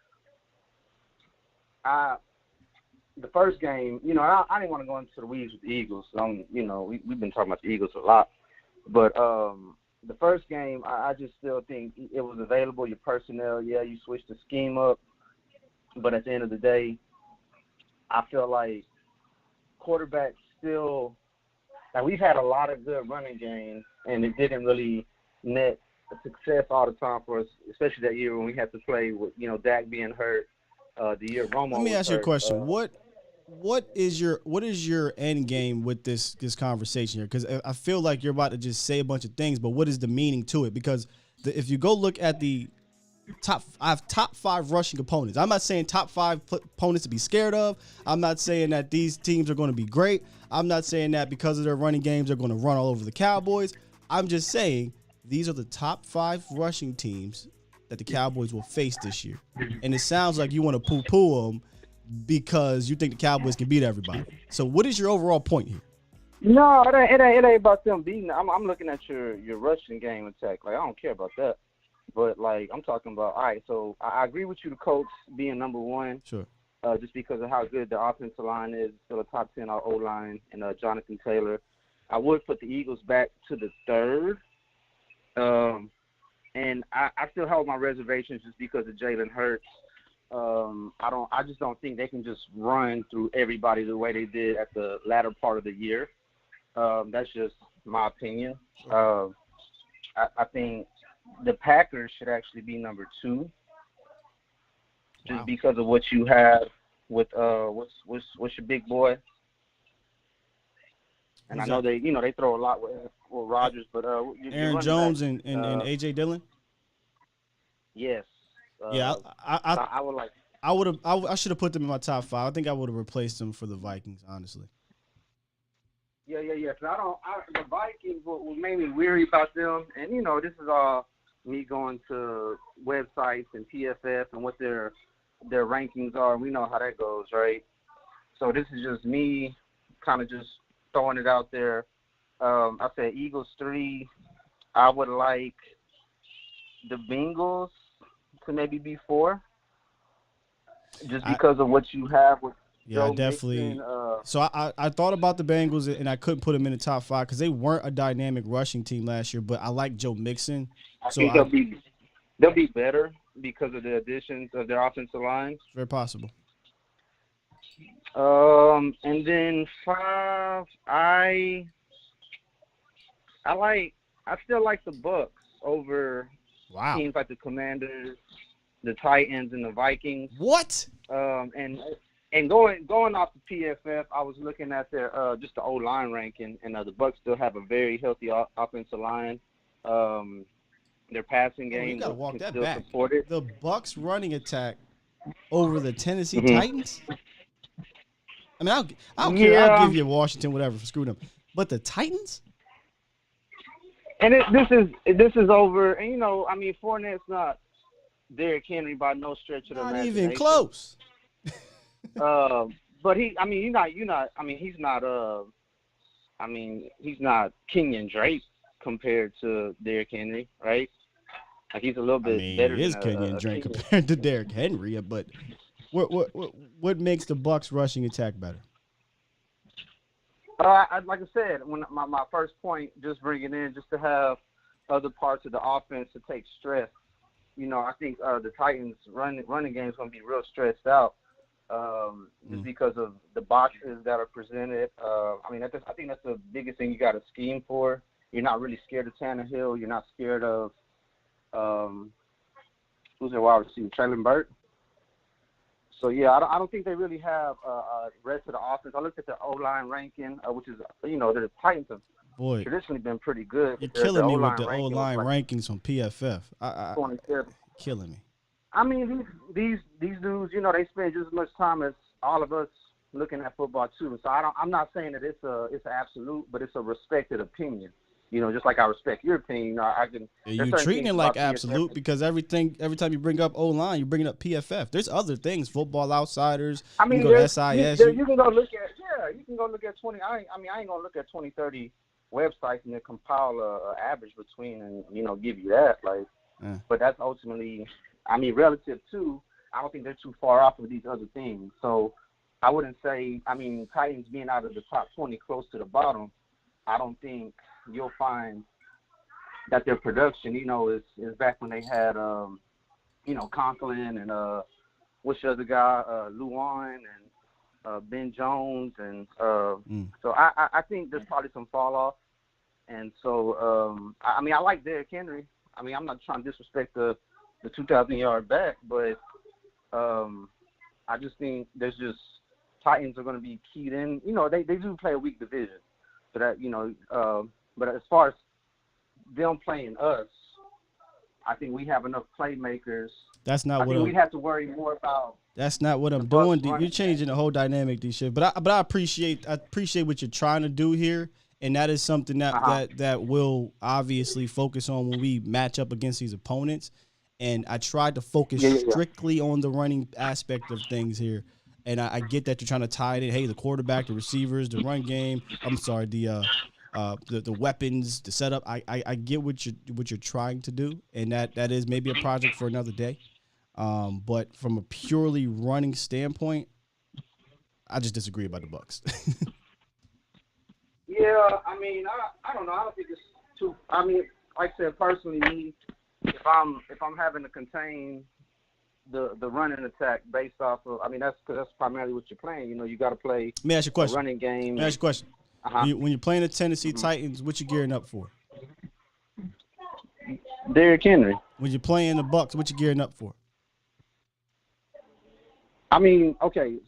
the first game, I didn't want to go into the weeds with the Eagles. We've been talking about the Eagles a lot. But the first game, I just still think it was available, your personnel. Yeah, you switched the scheme up. But at the end of the day, I feel like quarterbacks still – we've had a lot of good running games, and it didn't really net success all the time for us, especially that year when we had to play with, Dak being hurt, the year Romo. Let me ask you a hurt. question. What is your end game with this conversation here? Because I feel like you're about to just say a bunch of things, but what is the meaning to it? Because if you go look at I have top 5 rushing opponents. I'm not saying top 5 opponents to be scared of. I'm not saying that these teams are going to be great. I'm not saying that because of their running games they're going to run all over the Cowboys. I'm just saying these are the top 5 rushing teams that the Cowboys will face this year. And it sounds like you want to poo-poo them because you think the Cowboys can beat everybody. So what is your overall point here? No, it ain't about them beating. I'm looking at your rushing game attack. I don't care about that. But, I'm talking about, all right, so I agree with you, the Colts being number one. Sure. Just because of how good the offensive line is, still a top 10 O-line, and Jonathan Taylor. I would put the Eagles back to the third. And I still hold my reservations just because of Jalen Hurts. I just don't think they can just run through everybody the way they did at the latter part of the year. That's just my opinion. I think the Packers should actually be number 2, just because of what you have with what's your big boy. And I know they throw a lot with Rodgers, but Aaron Jones and AJ Dillon. Yes. I would like. I should have put them in my top 5. I think I would have replaced them for the Vikings, honestly. Yeah. So the Vikings what made me weary about them, and this is all me going to websites and PFF and what their rankings are. We know how that goes, right? So this is just me kind of just throwing it out there. I said Eagles 3. I would like the Bengals to maybe be 4, just because of what you have with Joe definitely. Mixon, So I thought about the Bengals, and I couldn't put them in the top 5 because they weren't a dynamic rushing team last year. But I like Joe Mixon. I think they'll be better because of the additions of their offensive line. It's very possible. And then 5, I still like the Bucks over teams like the Commanders, the Titans, and the Vikings. What? And going off the PFF, I was looking at their just the O-line ranking, and the Bucks still have a very healthy offensive line. Their passing game you gotta walk that still back. support it. The Bucks running attack over the Tennessee Titans. I mean, I don't care. I'll give you Washington, whatever, screw them. But the Titans? And this is over. And I mean, Fournette's not Derrick Henry by no stretch of the imagination. Not even close. But he's not Kenyon Drake compared to Derrick Henry, right? Like he's a little bit better. He is Kenyon Drake compared to Derrick Henry, but what makes the Bucks rushing attack better? Like I said, when my first point, just bringing in just to have other parts of the offense to take stress. I think the Titans running game is going to be real stressed out just because of the boxes that are presented. I think that's the biggest thing you got to scheme for. You're not really scared of Tannehill. You're not scared of who's their wide receiver, Traylon Burke. So, yeah, I don't think they really have rest of the offense. I looked at the O-line ranking, which is, the Titans have traditionally been pretty good. You're killing me with the O-line rankings on PFF. Killing me. I mean, these dudes, they spend just as much time as all of us looking at football, too. So I'm not saying that it's an absolute, but it's a respected opinion. Just like I respect your opinion, I can. You're treating it like absolute because every time you bring up O-line, you're bringing up PFF. There's other things, Football Outsiders. I mean, you can go to SIS. You can go look at. You can go look at 20. I ain't gonna look at 20, 30 websites and then compile a average between and give you that. But that's ultimately, relative to. I don't think they're too far off of these other things. So I wouldn't say. Titans being out of the top 20, close to the bottom. I don't think you'll find that their production, is back when they had, Conklin and what's the other guy, Luan and Ben Jones, and so I think there's probably some fall off, and so I like Derrick Henry. I'm not trying to disrespect the 2,000-yard back, but I just think there's just Titans are going to be keyed in. They do play a weak division, so that but as far as them playing us, I think we have enough playmakers. That's not what we have to worry more about. That's not what I'm doing. You're changing the whole dynamic, these shit. But I appreciate what you're trying to do here, and that is something that will obviously focus on when we match up against these opponents. And I tried to focus strictly on the running aspect of things here. And I get that you're trying to tie it in. Hey, the quarterback, the receivers, the run game. I'm sorry, the weapons, the setup. I get what you're trying to do, and that is maybe a project for another day. But from a purely running standpoint, I just disagree about the Bucks. I don't know. I don't think it's too. Like I said, personally, me, if I'm having to contain the running attack based off of, that's primarily what you're playing. You got to play. Let me ask you a question. Running game. Let me ask you a question. When you're playing the Tennessee Titans, what you gearing up for? Derrick Henry. When you're playing the Bucks, what you gearing up for? Okay.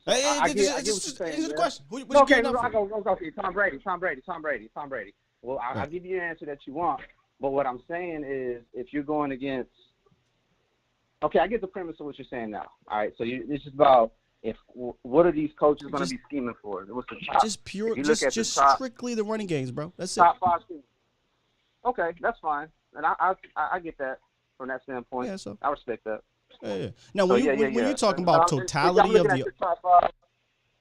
I get what you're saying. Answer the question. What you gearing up for? Okay, Tom Brady. Well, I'll give you the answer that you want. But what I'm saying is, if you're going against, I get the premise of what you're saying now. All right, so it's just about what are these coaches going to be scheming for? What's the top? Just strictly the running games, bro. That's top 5 teams. Okay, that's fine, and I get that from that standpoint. Yeah, so I respect that. Yeah. Now, when you're talking about totality of the top 5,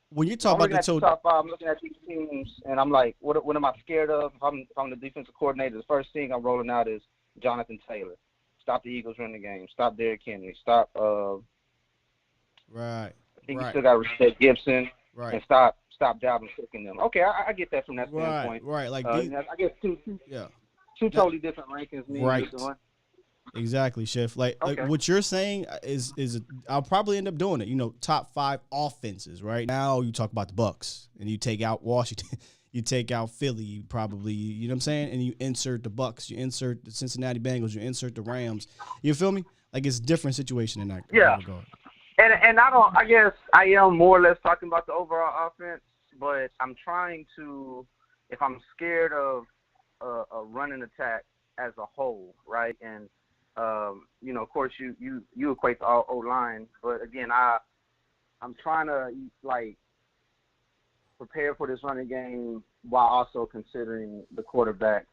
when you talk about the top 5, I'm looking at these teams, and I'm like, what am I scared of? If I'm the defensive coordinator, the first thing I'm rolling out is Jonathan Taylor. Stop the Eagles running game. Stop Derrick Henry. Stop. Right. I think you still got to respect Gibson. Right. and stop Dalvin cooking them. Okay, I get that from that standpoint. Right. Like I guess two totally different rankings. Right. Exactly, Chef. Like what you're saying is I'll probably end up doing it. You know, top 5 offenses. Right now, you talk about the Bucks, and you take out Washington, you take out Philly. You probably, you know what I'm saying, and you insert the Bucks, you insert the Cincinnati Bengals, you insert the Rams. You feel me? Like it's a different situation in that regard. And I guess I am more or less talking about the overall offense, but I'm trying to, if I'm scared of a running attack as a whole, right? And you know, of course, you equate the O-line, but again, I'm trying to like prepare for this running game while also considering the quarterbacks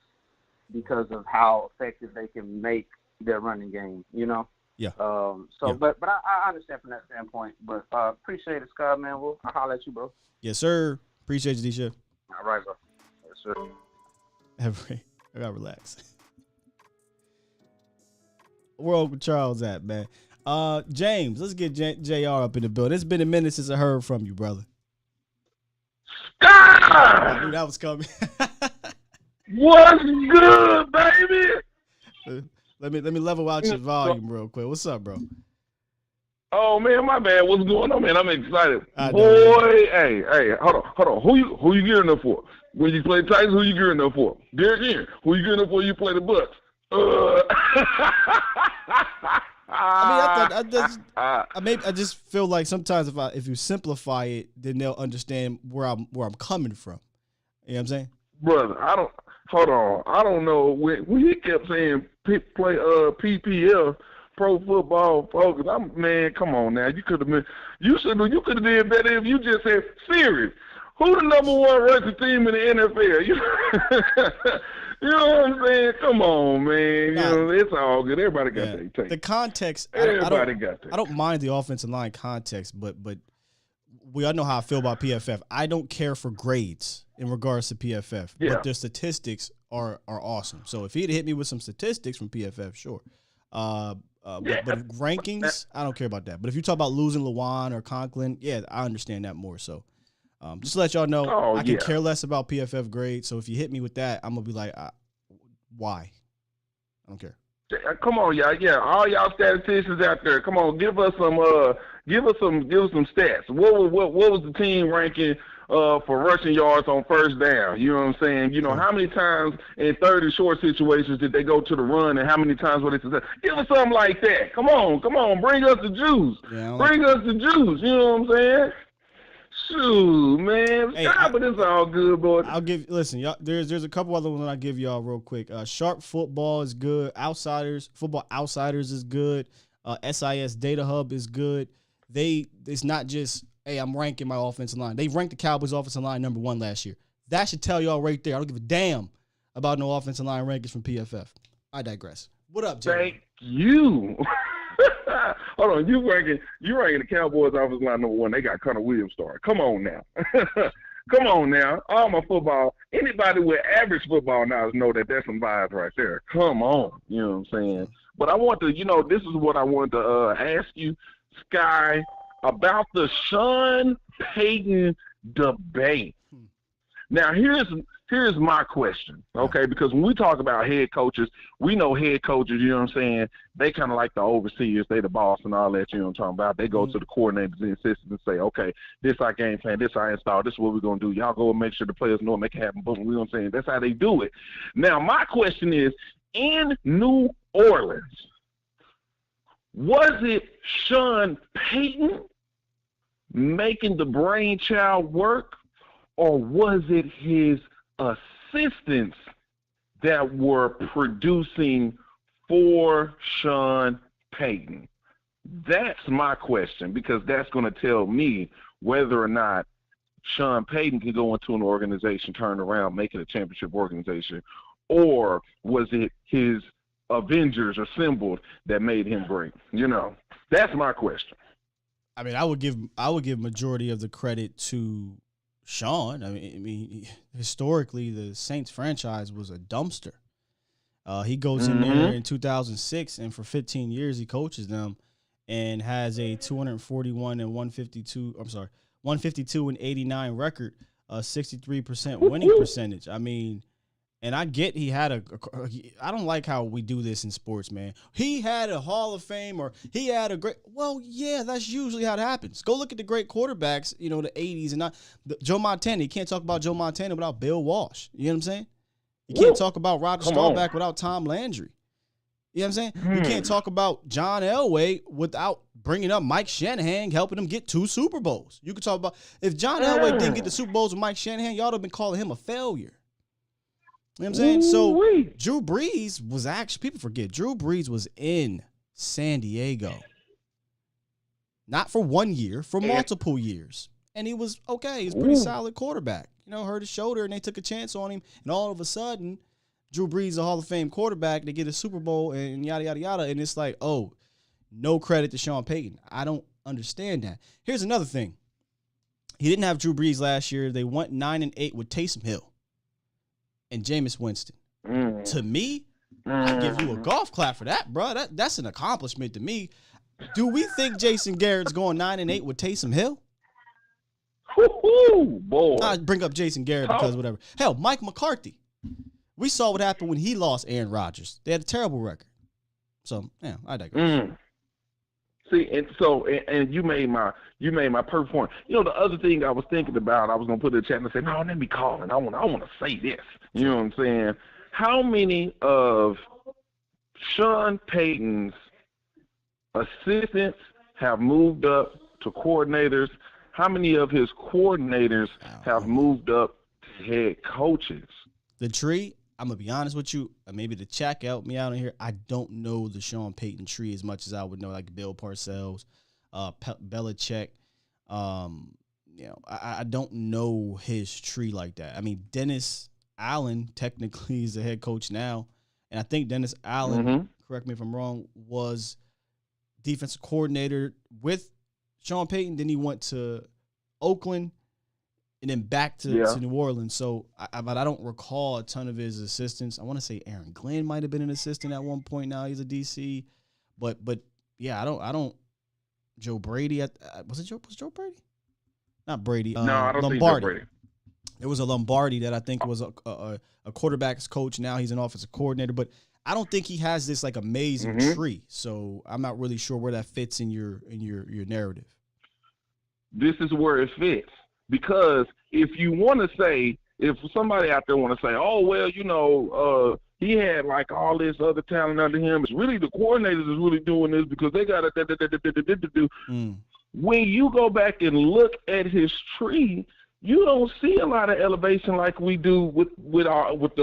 because of how effective they can make their running game. You know. Yeah. But I understand from that standpoint. But appreciate it, Scott, man. I'll holler at you, bro. Yes, sir. Appreciate you, D-Chef. All right, bro. Yes, sir. I gotta relax. Where Uncle Charles at, man? James, let's get JR up in the building. It's been a minute since I heard from you, brother. Ah! I knew that was coming. What's good, baby? Let me level out your volume real quick. What's up, bro? Oh man, my bad. What's going on, man? I'm excited. I know, Boy, hey, hold on. Who you gearing up for? When you play the Titans, who you gearing up for? Derek Henry. Who you gearing up for? You play the Bucks. I just feel like sometimes if you simplify it, then they'll understand where I'm coming from. You know what I'm saying? Brother, I don't know when he kept saying play PPF, Pro Football Focus. Man, come on now. You could have did better if you just said Siri. Who the number 1 ranked team in the NFL? You know what I'm saying? Come on, man. Nah, you know, it's all good. Everybody got their take. The context. Everybody got that. I don't mind the offensive line context, but we all know how I feel about PFF. I don't care for grades in regards to PFF, but their statistics are awesome. So if he'd hit me with some statistics from PFF, sure. But rankings, I don't care about that. But if you talk about losing Lewan or Conklin, yeah, I understand that more. So just to let y'all know, I can care less about PFF grades. So if you hit me with that, I'm gonna be like, why? I don't care. Come on, y'all. Yeah, all y'all statisticians out there, come on, give us some stats. What was the team ranking for rushing yards on first down? You know what I'm saying? You know, how many times in 30 short situations did they go to the run, and how many times were they successful? Give us something like that. Come on, bring us the juice. Yeah, bring us the juice. You know what I'm saying? Shoot, man. Hey, but it's all good, boy. Listen, y'all, there's a couple other ones I'll give y'all real quick. Sharp Football is good. Football Outsiders is good. SIS Data Hub is good. It's not just, hey, I'm ranking my offensive line. They ranked the Cowboys offensive line number 1 last year. That should tell y'all right there. I don't give a damn about no offensive line rankings from PFF. I digress. What up, Jay? Thank you. Hold on, you ranking the Cowboys offensive line number 1. They got Connor Williams started. Come on now. Come on now. All my football, anybody with average football knowledge know that that's some vibes right there. Come on. You know what I'm saying? But I want to, this is what I wanted to ask you, Sky, about the Sean Payton debate. Now, here's my question, okay? Because when we talk about head coaches, we know head coaches, you know what I'm saying, they kind of like the overseers, they the boss and all that, you know what I'm talking about. They go to the coordinators and assistants and say, okay, this our game plan, this our install, this is what we're going to do. Y'all go and make sure the players know and make it happen. Boom, you know what I'm saying? That's how they do it. Now, my question is, in New Orleans, was it Sean Payton making the brainchild work, or was it his assistants that were producing for Sean Payton? That's my question, because that's going to tell me whether or not Sean Payton can go into an organization, turn around, make it a championship organization, or was it his Avengers assembled that made him great? That's my question. I mean, I would give majority of the credit to Sean. I mean, historically, the Saints franchise was a dumpster. He goes in there in 2006, and for 15 years he coaches them, and has a 241 and 152. I'm sorry, 152-89 record, 63% winning percentage. I mean, and I get he had I don't like how we do this in sports, man. He had a Hall of Fame or he had a great. Well, yeah, that's usually how it happens. Go look at the great quarterbacks, the 80s and Joe Montana. You can't talk about Joe Montana without Bill Walsh. You know what I'm saying? You can't talk about Roger Staubach without Tom Landry. You know what I'm saying? You can't talk about John Elway without bringing up Mike Shanahan, helping him get 2 Super Bowls. You could talk about if John Elway didn't get the Super Bowls with Mike Shanahan, y'all would have been calling him a failure. You know what I'm saying? So Drew Brees was actually, people forget, Drew Brees was in San Diego. Not for 1 year, for multiple years. And he was okay. He's a pretty solid quarterback. Hurt his shoulder and they took a chance on him. And all of a sudden, Drew Brees, a Hall of Fame quarterback, they get a Super Bowl and yada, yada, yada. And it's like, oh, no credit to Sean Payton. I don't understand that. Here's another thing. He didn't have Drew Brees last year. They went 9-8 with Taysom Hill and Jameis Winston. To me, I give you a golf clap for that, bro. That's an accomplishment to me. Do we think Jason Garrett's going 9-8 with Taysom Hill? Boy. I bring up Jason Garrett because whatever. Hell, Mike McCarthy. We saw what happened when he lost Aaron Rodgers. They had a terrible record. So, yeah, I digress. See, and you made my perfect point. The other thing I was thinking about, I was gonna put in the chat and say, no, let me call and I want to say this. You know what I'm saying? How many of Sean Payton's assistants have moved up to coordinators? How many of his coordinators have moved up to head coaches? The tree, I'm going to be honest with you. Maybe the chat helped me out in here. I don't know the Sean Payton tree as much as I would know, like Bill Parcells, Belichick. I don't know his tree like that. I mean, Dennis Allen technically is the head coach now. And I think Dennis Allen, correct me if I'm wrong, was defensive coordinator with Sean Payton. Then he went to Oakland and then back to New Orleans. So, but I don't recall a ton of his assistants. I want to say Aaron Glenn might have been an assistant at one point. Now he's a DC. But yeah, I don't. Joe Brady. Was Joe Brady? Not Brady. No, I don't think Joe Brady. There was a Lombardi that I think was a quarterback's coach. Now he's an offensive coordinator. But I don't think he has this like amazing tree. So I'm not really sure where that fits in your narrative. This is where it fits. Because if you want to say, if somebody out there want to say, oh, well, he had like all this other talent under him. It's really the coordinators is really doing this because they got to do. When you go back and look at his tree, you don't see a lot of elevation like we do with the other with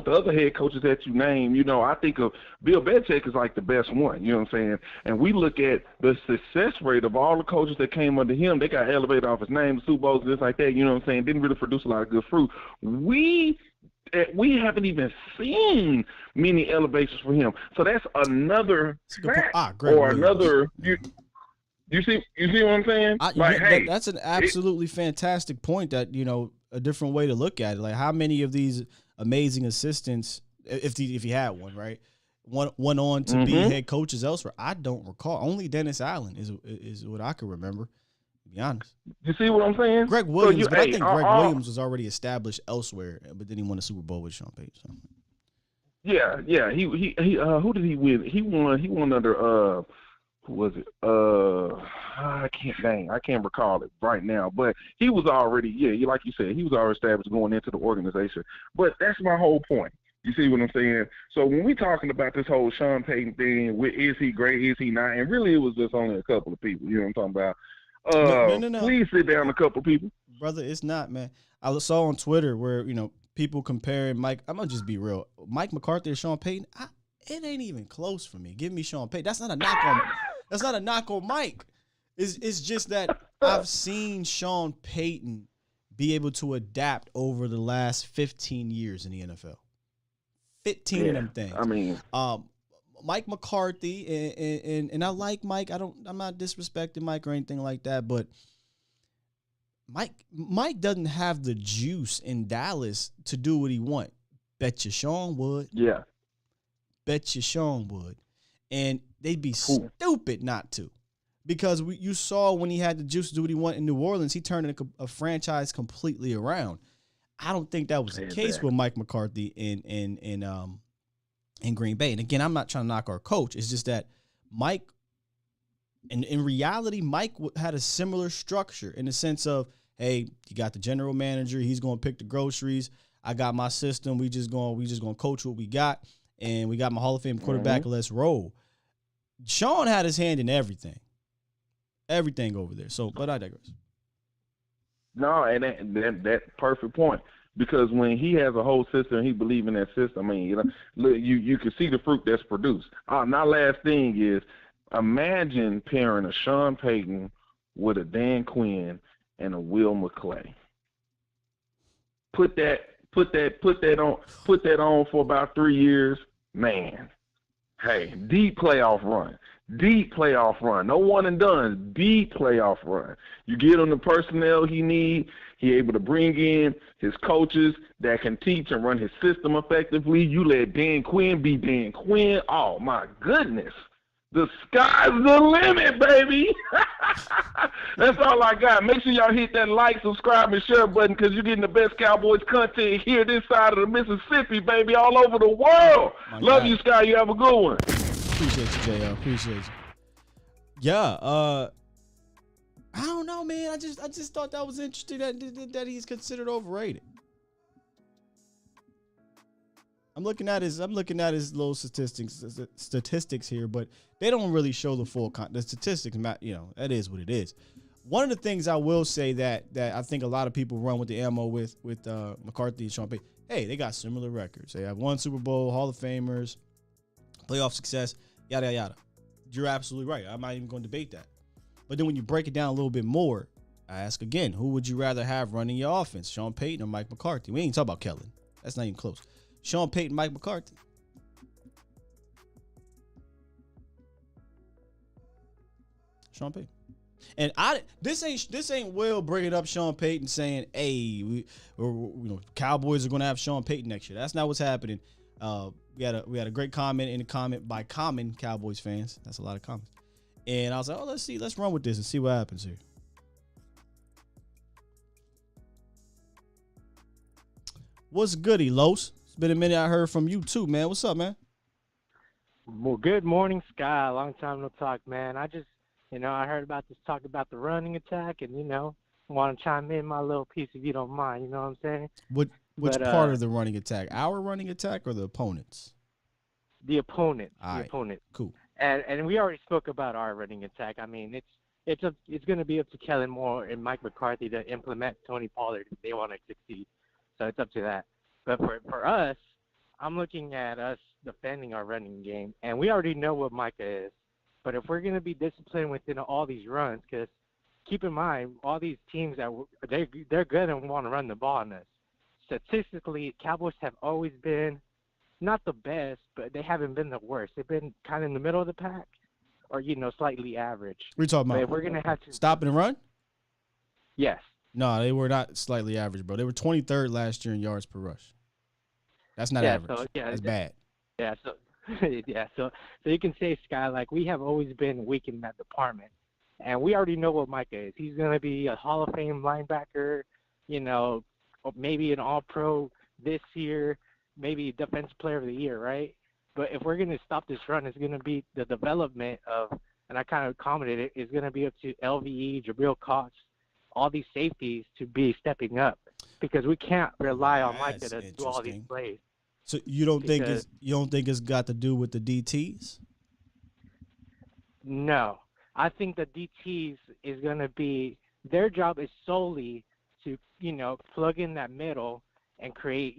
the other head coaches that you name. I think of Bill Belichick is like the best one. You know what I'm saying? And we look at the success rate of all the coaches that came under him. They got elevated off his name, Super Bowls, just like that. You know what I'm saying? Didn't really produce a lot of good fruit. We haven't even seen many elevations for him. So that's another fact or another. You see what I'm saying? That's an absolutely fantastic point. That a different way to look at it. Like how many of these amazing assistants, if he had one, right, went on to be head coaches elsewhere? I don't recall. Only Dennis Allen is what I can remember. To be honest, you see what I'm saying? Greg Williams, but I think Greg Williams was already established elsewhere, but then he won a Super Bowl with Sean Payton. So. Yeah. He who did he win? He won under who was it? I can't recall it right now. But he was already, like you said, he was already established going into the organization. But that's my whole point. You see what I'm saying? So when we talking about this whole Sean Payton thing, is he great? Is he not? And really, it was just only a couple of people. You know what I'm talking about? No. Please sit down, a couple of people. Brother, it's not, man. I saw on Twitter where people comparing Mike. I'm gonna just be real. Mike McCarthy or Sean Payton. It ain't even close for me. Give me Sean Payton. That's not a knock on Mike. It's just that I've seen Sean Payton be able to adapt over the last 15 years in the NFL. 15 of them things. I mean, Mike McCarthy and I like Mike. I'm not disrespecting Mike or anything like that, but Mike doesn't have the juice in Dallas to do what he want. Bet you Sean would. Yeah. Bet you Sean would. And they'd be stupid not to. Because you saw when he had the juice to do what he wanted in New Orleans, he turned a franchise completely around. I don't think that was the case with Mike McCarthy in Green Bay. And again, I'm not trying to knock our coach. It's just that Mike, in reality, Mike had a similar structure in the sense of, hey, you got the general manager, he's going to pick the groceries. I got my system. We just going to coach what we got, and we got my Hall of Fame quarterback. Let's roll. Sean had his hand in everything over there. So, but I digress. No, and that perfect point. Because when he has a whole system, he believes in that system. I mean, you can see the fruit that's produced. My last thing is, imagine pairing a Sean Payton with a Dan Quinn and a Will McClay. Put that on for about 3 years, man. Hey, deep playoff run. No one and done. Deep playoff run. You get him the personnel he needs. He able to bring in his coaches that can teach and run his system effectively. You let Dan Quinn be Dan Quinn. Oh, my goodness. The sky's the limit, baby. That's all I got. Make sure y'all hit that like, subscribe, and share button because you're getting the best Cowboys content here this side of the Mississippi, baby, all over the world. Love you, Sky. You have a good one. Appreciate you, JL. Appreciate you. Yeah, I don't know, man. I just thought that was interesting that he's considered overrated. I'm looking at his little statistics here, but they don't really show the full the statistics. You know, that is what it is. One of the things I will say that I think a lot of people run with the ammo with McCarthy and Sean Payton. Hey, they got similar records. They have won Super Bowl, Hall of Famers, playoff success, yada yada. You're absolutely right. I'm not even going to debate that. But then when you break it down a little bit more, I ask again, who would you rather have running your offense, Sean Payton or Mike McCarthy? We ain't talking about Kellen. That's not even close. Sean Payton, Mike McCarthy. Sean Payton. And this ain't Will bringing up Sean Payton saying, hey, Cowboys are going to have Sean Payton next year. That's not what's happening. We had a great comment in the comment by common Cowboys fans. That's a lot of comments. And I was like, oh, let's run with this and see what happens here. What's goody, Los? It's been a minute. I heard from you too, man. What's up, man? Well, good morning, Sky. Long time no talk, man. I just, I heard about this talk about the running attack, and want to chime in my little piece if you don't mind. You know what I'm saying? Which part of the running attack? Our running attack or the opponents? The opponent. The opponent. Cool. And we already spoke about our running attack. I mean, it's going to be up to Kellen Moore and Mike McCarthy to implement Tony Pollard if they want to succeed. So it's up to that. But for us, I'm looking at us defending our running game, and we already know what Micah is. But if we're going to be disciplined within all these runs, because keep in mind, all these teams they're going to want to run the ball on us. Statistically, Cowboys have always been not the best, but they haven't been the worst. They've been kind of in the middle of the pack, or slightly average. We're talking about. We're gonna have to stop and run. Yes. No, they were not slightly average, bro. They were 23rd last year in yards per rush. That's not average. So, that's bad. Yeah. So So you can say, Sky, like, we have always been weak in that department, and we already know what Micah is. He's gonna be a Hall of Fame linebacker, maybe an All-Pro this year. Maybe Defensive Player of the Year, right? But if we're going to stop this run, it's going to be the development of, and I kind of commented it, is going to be up to LVE, Jabril Cox, all these safeties to be stepping up, because we can't rely on Micah to do all these plays. So you don't think it's got to do with the DTs? No, I think the DTs is going to be, their job is solely to plug in that middle and create,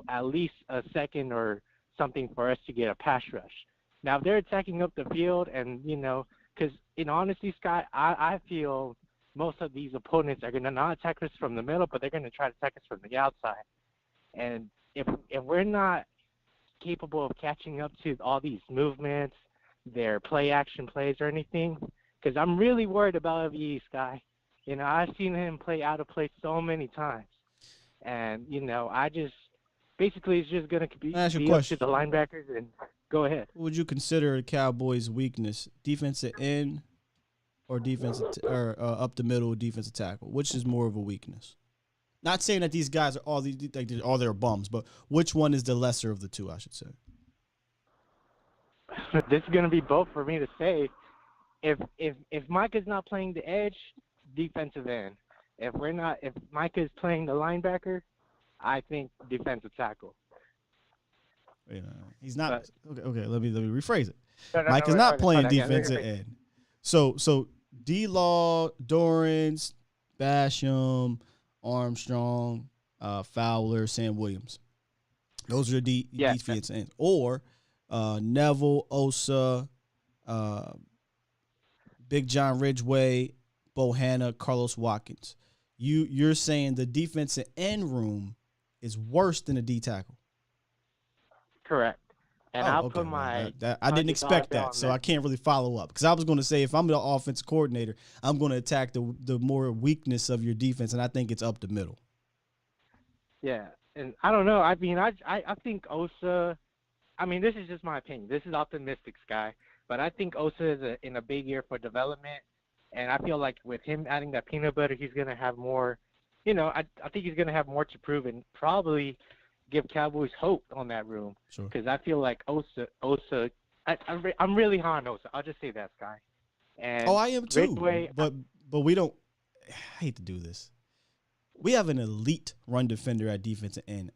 at least a second or something for us to get a pass rush. Now, if they're attacking up the field and, because in honesty, Scott, I feel most of these opponents are going to not attack us from the middle, but they're going to try to attack us from the outside. And if we're not capable of catching up to all these movements, their play action plays or anything, because I'm really worried about LVE, Sky. I've seen him play out of place so many times. And, I just basically it's just going to be up to the linebackers. And go ahead. What would you consider a Cowboys' weakness? Defensive end or up the middle defensive tackle? Which is more of a weakness? Not saying that these guys are all they're bums, but which one is the lesser of the two? I should say. This is gonna be both for me to say. If Mike is not playing the edge, defensive end. If Mike is playing the linebacker, I think defensive tackle. He's not. Okay. Let me rephrase it. No, Mike is not playing defensive end. So D-Law, Dorrance, Basham, Armstrong, Fowler, Sam Williams. Those are the defensive ends. Or Neville, Osa, Big John Ridgeway, Bohanna, Carlos Watkins. You're saying the defensive end room is worse than a D tackle. Correct. And I'll put my. I didn't expect that, so I can't really follow up. Because I was going to say, if I'm the offensive coordinator, I'm going to attack the more weakness of your defense, and I think it's up the middle. Yeah, and I don't know. I mean, I think Osa. I mean, this is just my opinion. This is optimistic, Sky. But I think Osa is in a big year for development, and I feel like with him adding that peanut butter, he's going to have more. I think he's going to have more to prove and probably give Cowboys hope on that room. Sure. Because I feel like Osa. I'm really high on Osa. I'll just say that, Sky. And I am too. Ridgeway, but we don't. I hate to do this. We have an elite run defender at defensive end.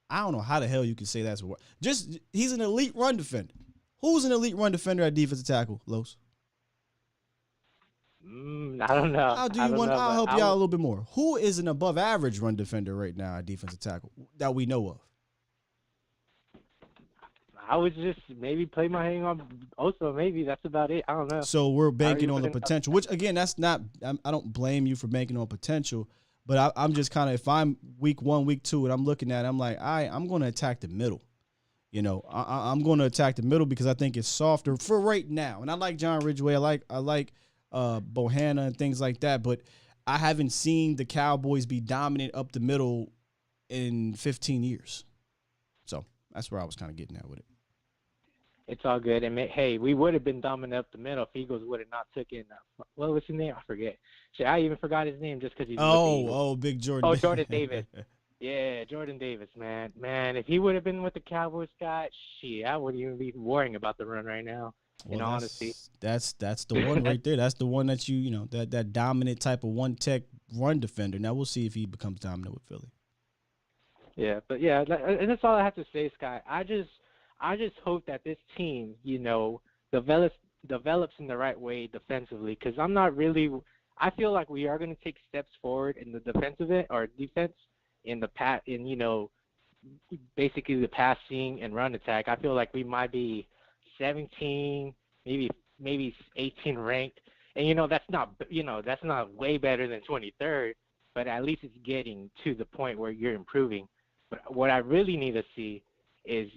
I don't know how the hell you can say that's what. He's an elite run defender. Who's an elite run defender at defensive tackle, Los? I don't know. I'll help you out a little bit more. Who is an above average run defender right now at defensive tackle that we know of? I would just maybe play my hand on Osa. Maybe that's about it. I don't know. So we're banking on the potential, which again, that's not. I don't blame you for banking on potential, but I'm just kind of, if I'm week 1, week 2, and I'm looking at it, I'm like, I'm going to attack the middle. I'm going to attack the middle because I think it's softer for right now. And I like John Ridgeway. I like Bohanna and things like that, but I haven't seen the Cowboys be dominant up the middle in 15 years. So that's where I was kind of getting at with it. It's all good. And hey, we would have been dominant up the middle if Eagles would have not took in. What was his name? I forget. Shit, I even forgot his name just because he's. Big Jordan. Oh, Jordan Davis. Yeah, Jordan Davis, man. If he would have been with the Cowboys, guy, I wouldn't even be worrying about the run right now. In honesty, that's the one right there. That's the one that that dominant type of one tech run defender. Now we'll see if he becomes dominant with Philly. Yeah, but yeah, and that's all I have to say, Sky. I just hope that this team, develops in the right way defensively. Because I feel like we are going to take steps forward in the defensive end or defense in basically the passing and run attack. I feel like we might be 17, maybe 18 ranked, and that's not way better than 23rd, but at least it's getting to the point where you're improving. But what I really need to see is,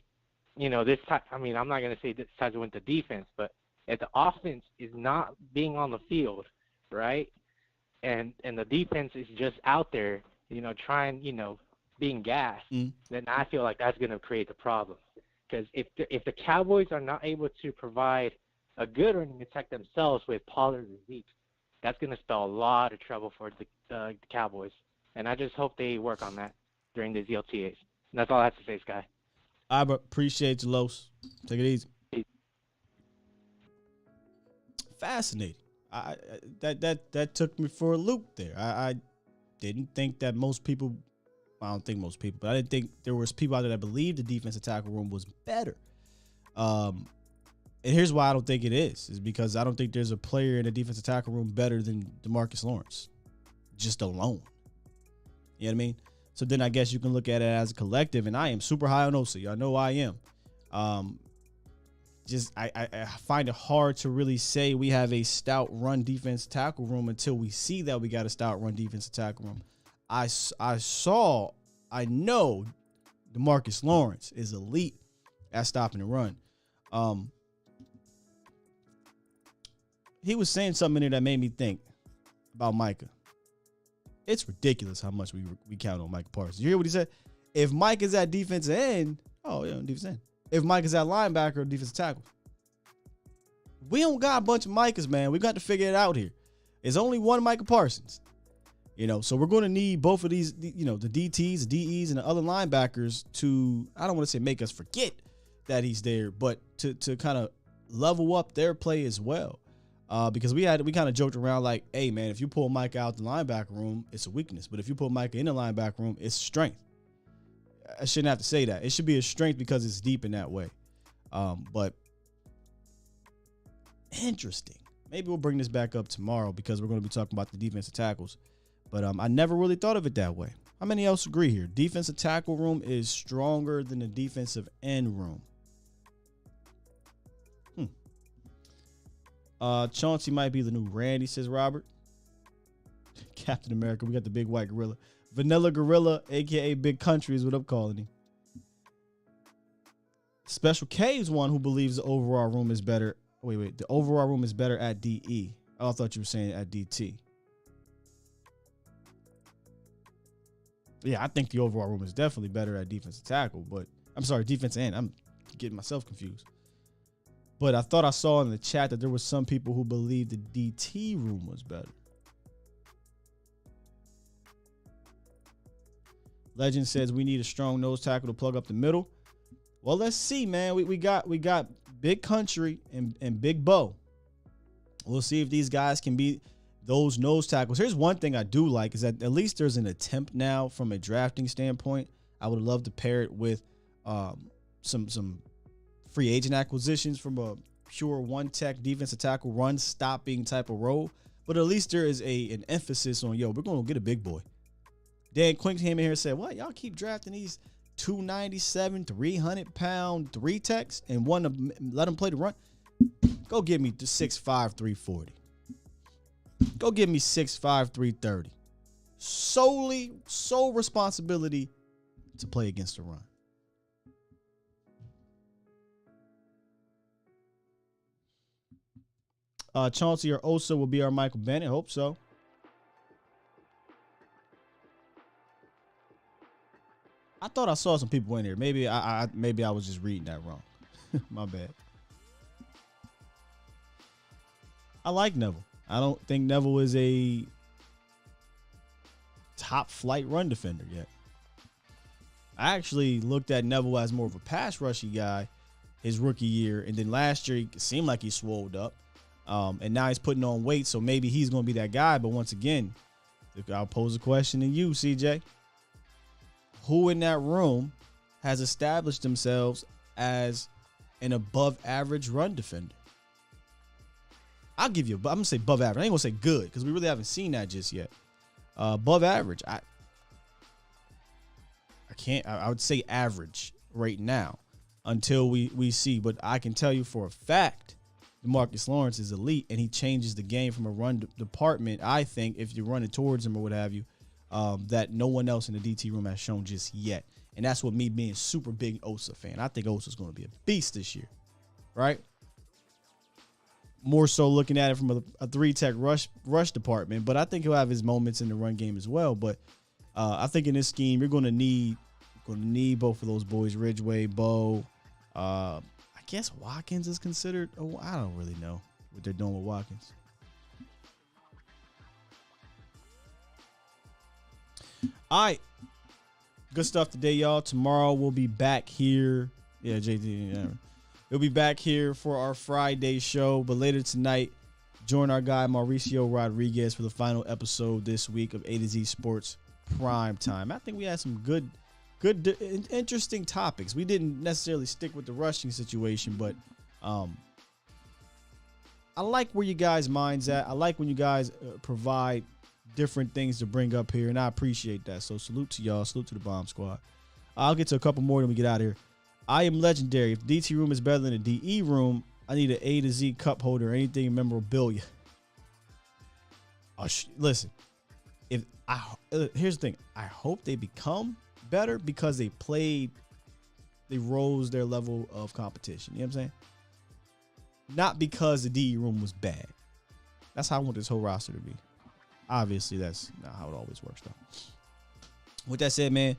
this time. I mean, I'm not gonna say this ties with the defense, but if the offense is not being on the field, right, and the defense is just out there, trying, being gassed, then I feel like that's gonna create the problem. Because if the Cowboys are not able to provide a good running attack themselves with Pollard and Zeke, that's going to spell a lot of trouble for the Cowboys. And I just hope they work on that during the ZLTAs. And that's all I have to say, Sky. I appreciate you, Los. Take it easy. Fascinating. That took me for a loop there. I didn't think that most people. I don't think most people, but I didn't think there was people out there that believed the defensive tackle room was better. And here's why I don't think it is because I don't think there's a player in the defensive tackle room better than DeMarcus Lawrence, just alone. You know what I mean? So then I guess you can look at it as a collective, and I am super high on Osa. Y'all know I am. I find it hard to really say we have a stout run defense tackle room until we see that we got a stout run defensive tackle room. I know DeMarcus Lawrence is elite at stopping the run. He was saying something in there that made me think about Micah. It's ridiculous how much we count on Micah Parsons. You hear what he said? If Mike is at defensive end, defensive end. If Mike is at linebacker or defensive tackle, we don't got a bunch of Micahs, man. We got to figure it out here. It's only one Micah Parsons. So we're going to need both of these, the DTs, the DEs, and the other linebackers to, I don't want to say make us forget that he's there, but to kind of level up their play as well. Because we kind of joked around like, hey, man, if you pull Micah out the linebacker room, it's a weakness. But if you pull Micah in the linebacker room, it's strength. I shouldn't have to say that. It should be a strength because it's deep in that way. But interesting. Maybe we'll bring this back up tomorrow because we're going to be talking about the defensive tackles. But I never really thought of it that way. How many else agree here? Defensive tackle room is stronger than the defensive end room. Chauncey might be the new Randy, says Robert. Captain America, we got the big white gorilla. Vanilla Gorilla, a.k.a. Big Country is what I'm calling him. Special K is one who believes the overall room is better. Wait. The overall room is better at DE. Oh, I thought you were saying at DT. Yeah, I think the overall room is definitely better at defensive tackle, but I'm sorry, defensive end. I'm getting myself confused. But I thought I saw in the chat that there was some people who believed the DT room was better. Legend says we need a strong nose tackle to plug up the middle. Well, let's see, man. We got Big Country and Big Bo. We'll see if these guys can be those nose tackles. Here's one thing I do like is that at least there's an attempt now from a drafting standpoint. I would love to pair it with some free agent acquisitions from a pure one-tech defensive tackle run-stopping type of role. But at least there is an emphasis on, we're going to get a big boy. Dan Quink came in here and said, what? Y'all keep drafting these 297, 300-pound three-techs and want to let them play the run? Go give me the 6'5", 340. Go give me 6'5", 330. Sole responsibility to play against the run. Chauncey or Osa will be our Michael Bennett. Hope so. I thought I saw some people in here. Maybe I was just reading that wrong. My bad. I like Neville. I don't think Neville is a top flight run defender yet. I actually looked at Neville as more of a pass rushy guy his rookie year. And then last year, it seemed like he swolled up. And now he's putting on weight, so maybe he's going to be that guy. But once again, I'll pose a question to you, CJ. Who in that room has established themselves as an above-average run defender? I'll give you, I'm going to say above average. I ain't going to say good because we really haven't seen that just yet. Above average. I would say average right now until we see. But I can tell you for a fact, DeMarcus Lawrence is elite, and he changes the game from a run department, I think, if you're running towards him or what have you, that no one else in the DT room has shown just yet. And that's what me being super big Osa fan. I think Osa's going to be a beast this year, right? More so looking at it from a three-tech rush department, but I think he'll have his moments in the run game as well. But I think in this scheme, you're going to need both of those boys, Ridgeway, Bo. I guess Watkins is considered. Oh, I don't really know what they're doing with Watkins. All right. Good stuff today, y'all. Tomorrow we'll be back here. Yeah, JT. Yeah. We'll be back here for our Friday show. But later tonight, join our guy Mauricio Rodriguez for the final episode this week of A to Z Sports Prime Time. I think we had some good, interesting topics. We didn't necessarily stick with the rushing situation, but I like where you guys' minds at. I like when you guys provide different things to bring up here, and I appreciate that. So salute to y'all. Salute to the Bomb Squad. I'll get to a couple more when we get out of here. I am legendary. If the DT room is better than the DE room, I need an A to Z cup holder or anything in memorabilia. Listen, here's the thing. I hope they become better because they rose their level of competition. You know what I'm saying? Not because the DE room was bad. That's how I want this whole roster to be. Obviously, that's not how it always works, though. With that said, man,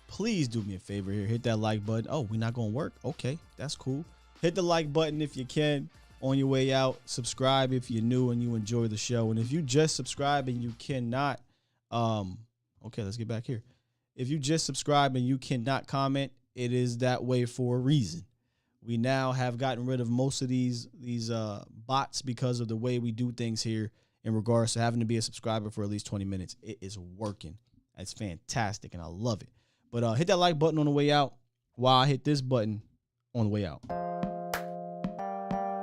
please do me a favor here. Hit that like button. Oh, we're not going to work? Okay, that's cool. Hit the like button if you can. on your way out. Subscribe if you're new and you enjoy the show. And if you just subscribe and you cannot, okay, let's get back here. If you just subscribe and you cannot comment, it is that way for a reason. We now have gotten rid of most of these bots because of the way we do things here in regards to having to be a subscriber for at least 20 minutes. It is working. It's fantastic, and I love it. But hit that like button on the way out while I hit this button on the way out.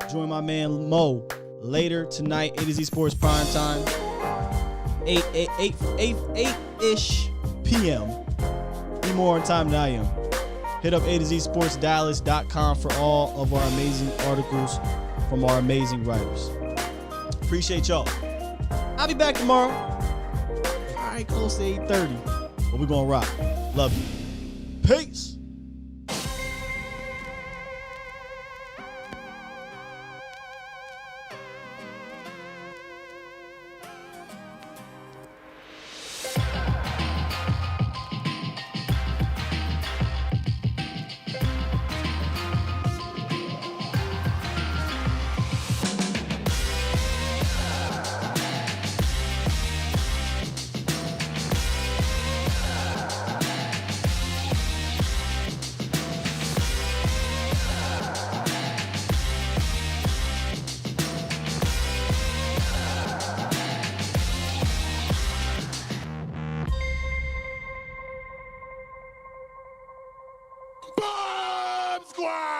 Join my man Mo later tonight, A to Z Sports Prime Time, 8-ish p.m. Be more on time than I am. Hit up A to Z Sports Dallas.com for all of our amazing articles from our amazing writers. Appreciate y'all. I'll be back tomorrow. All right, close to 8:30. But we're going to rock. Love you. Peace. Bomb Squad!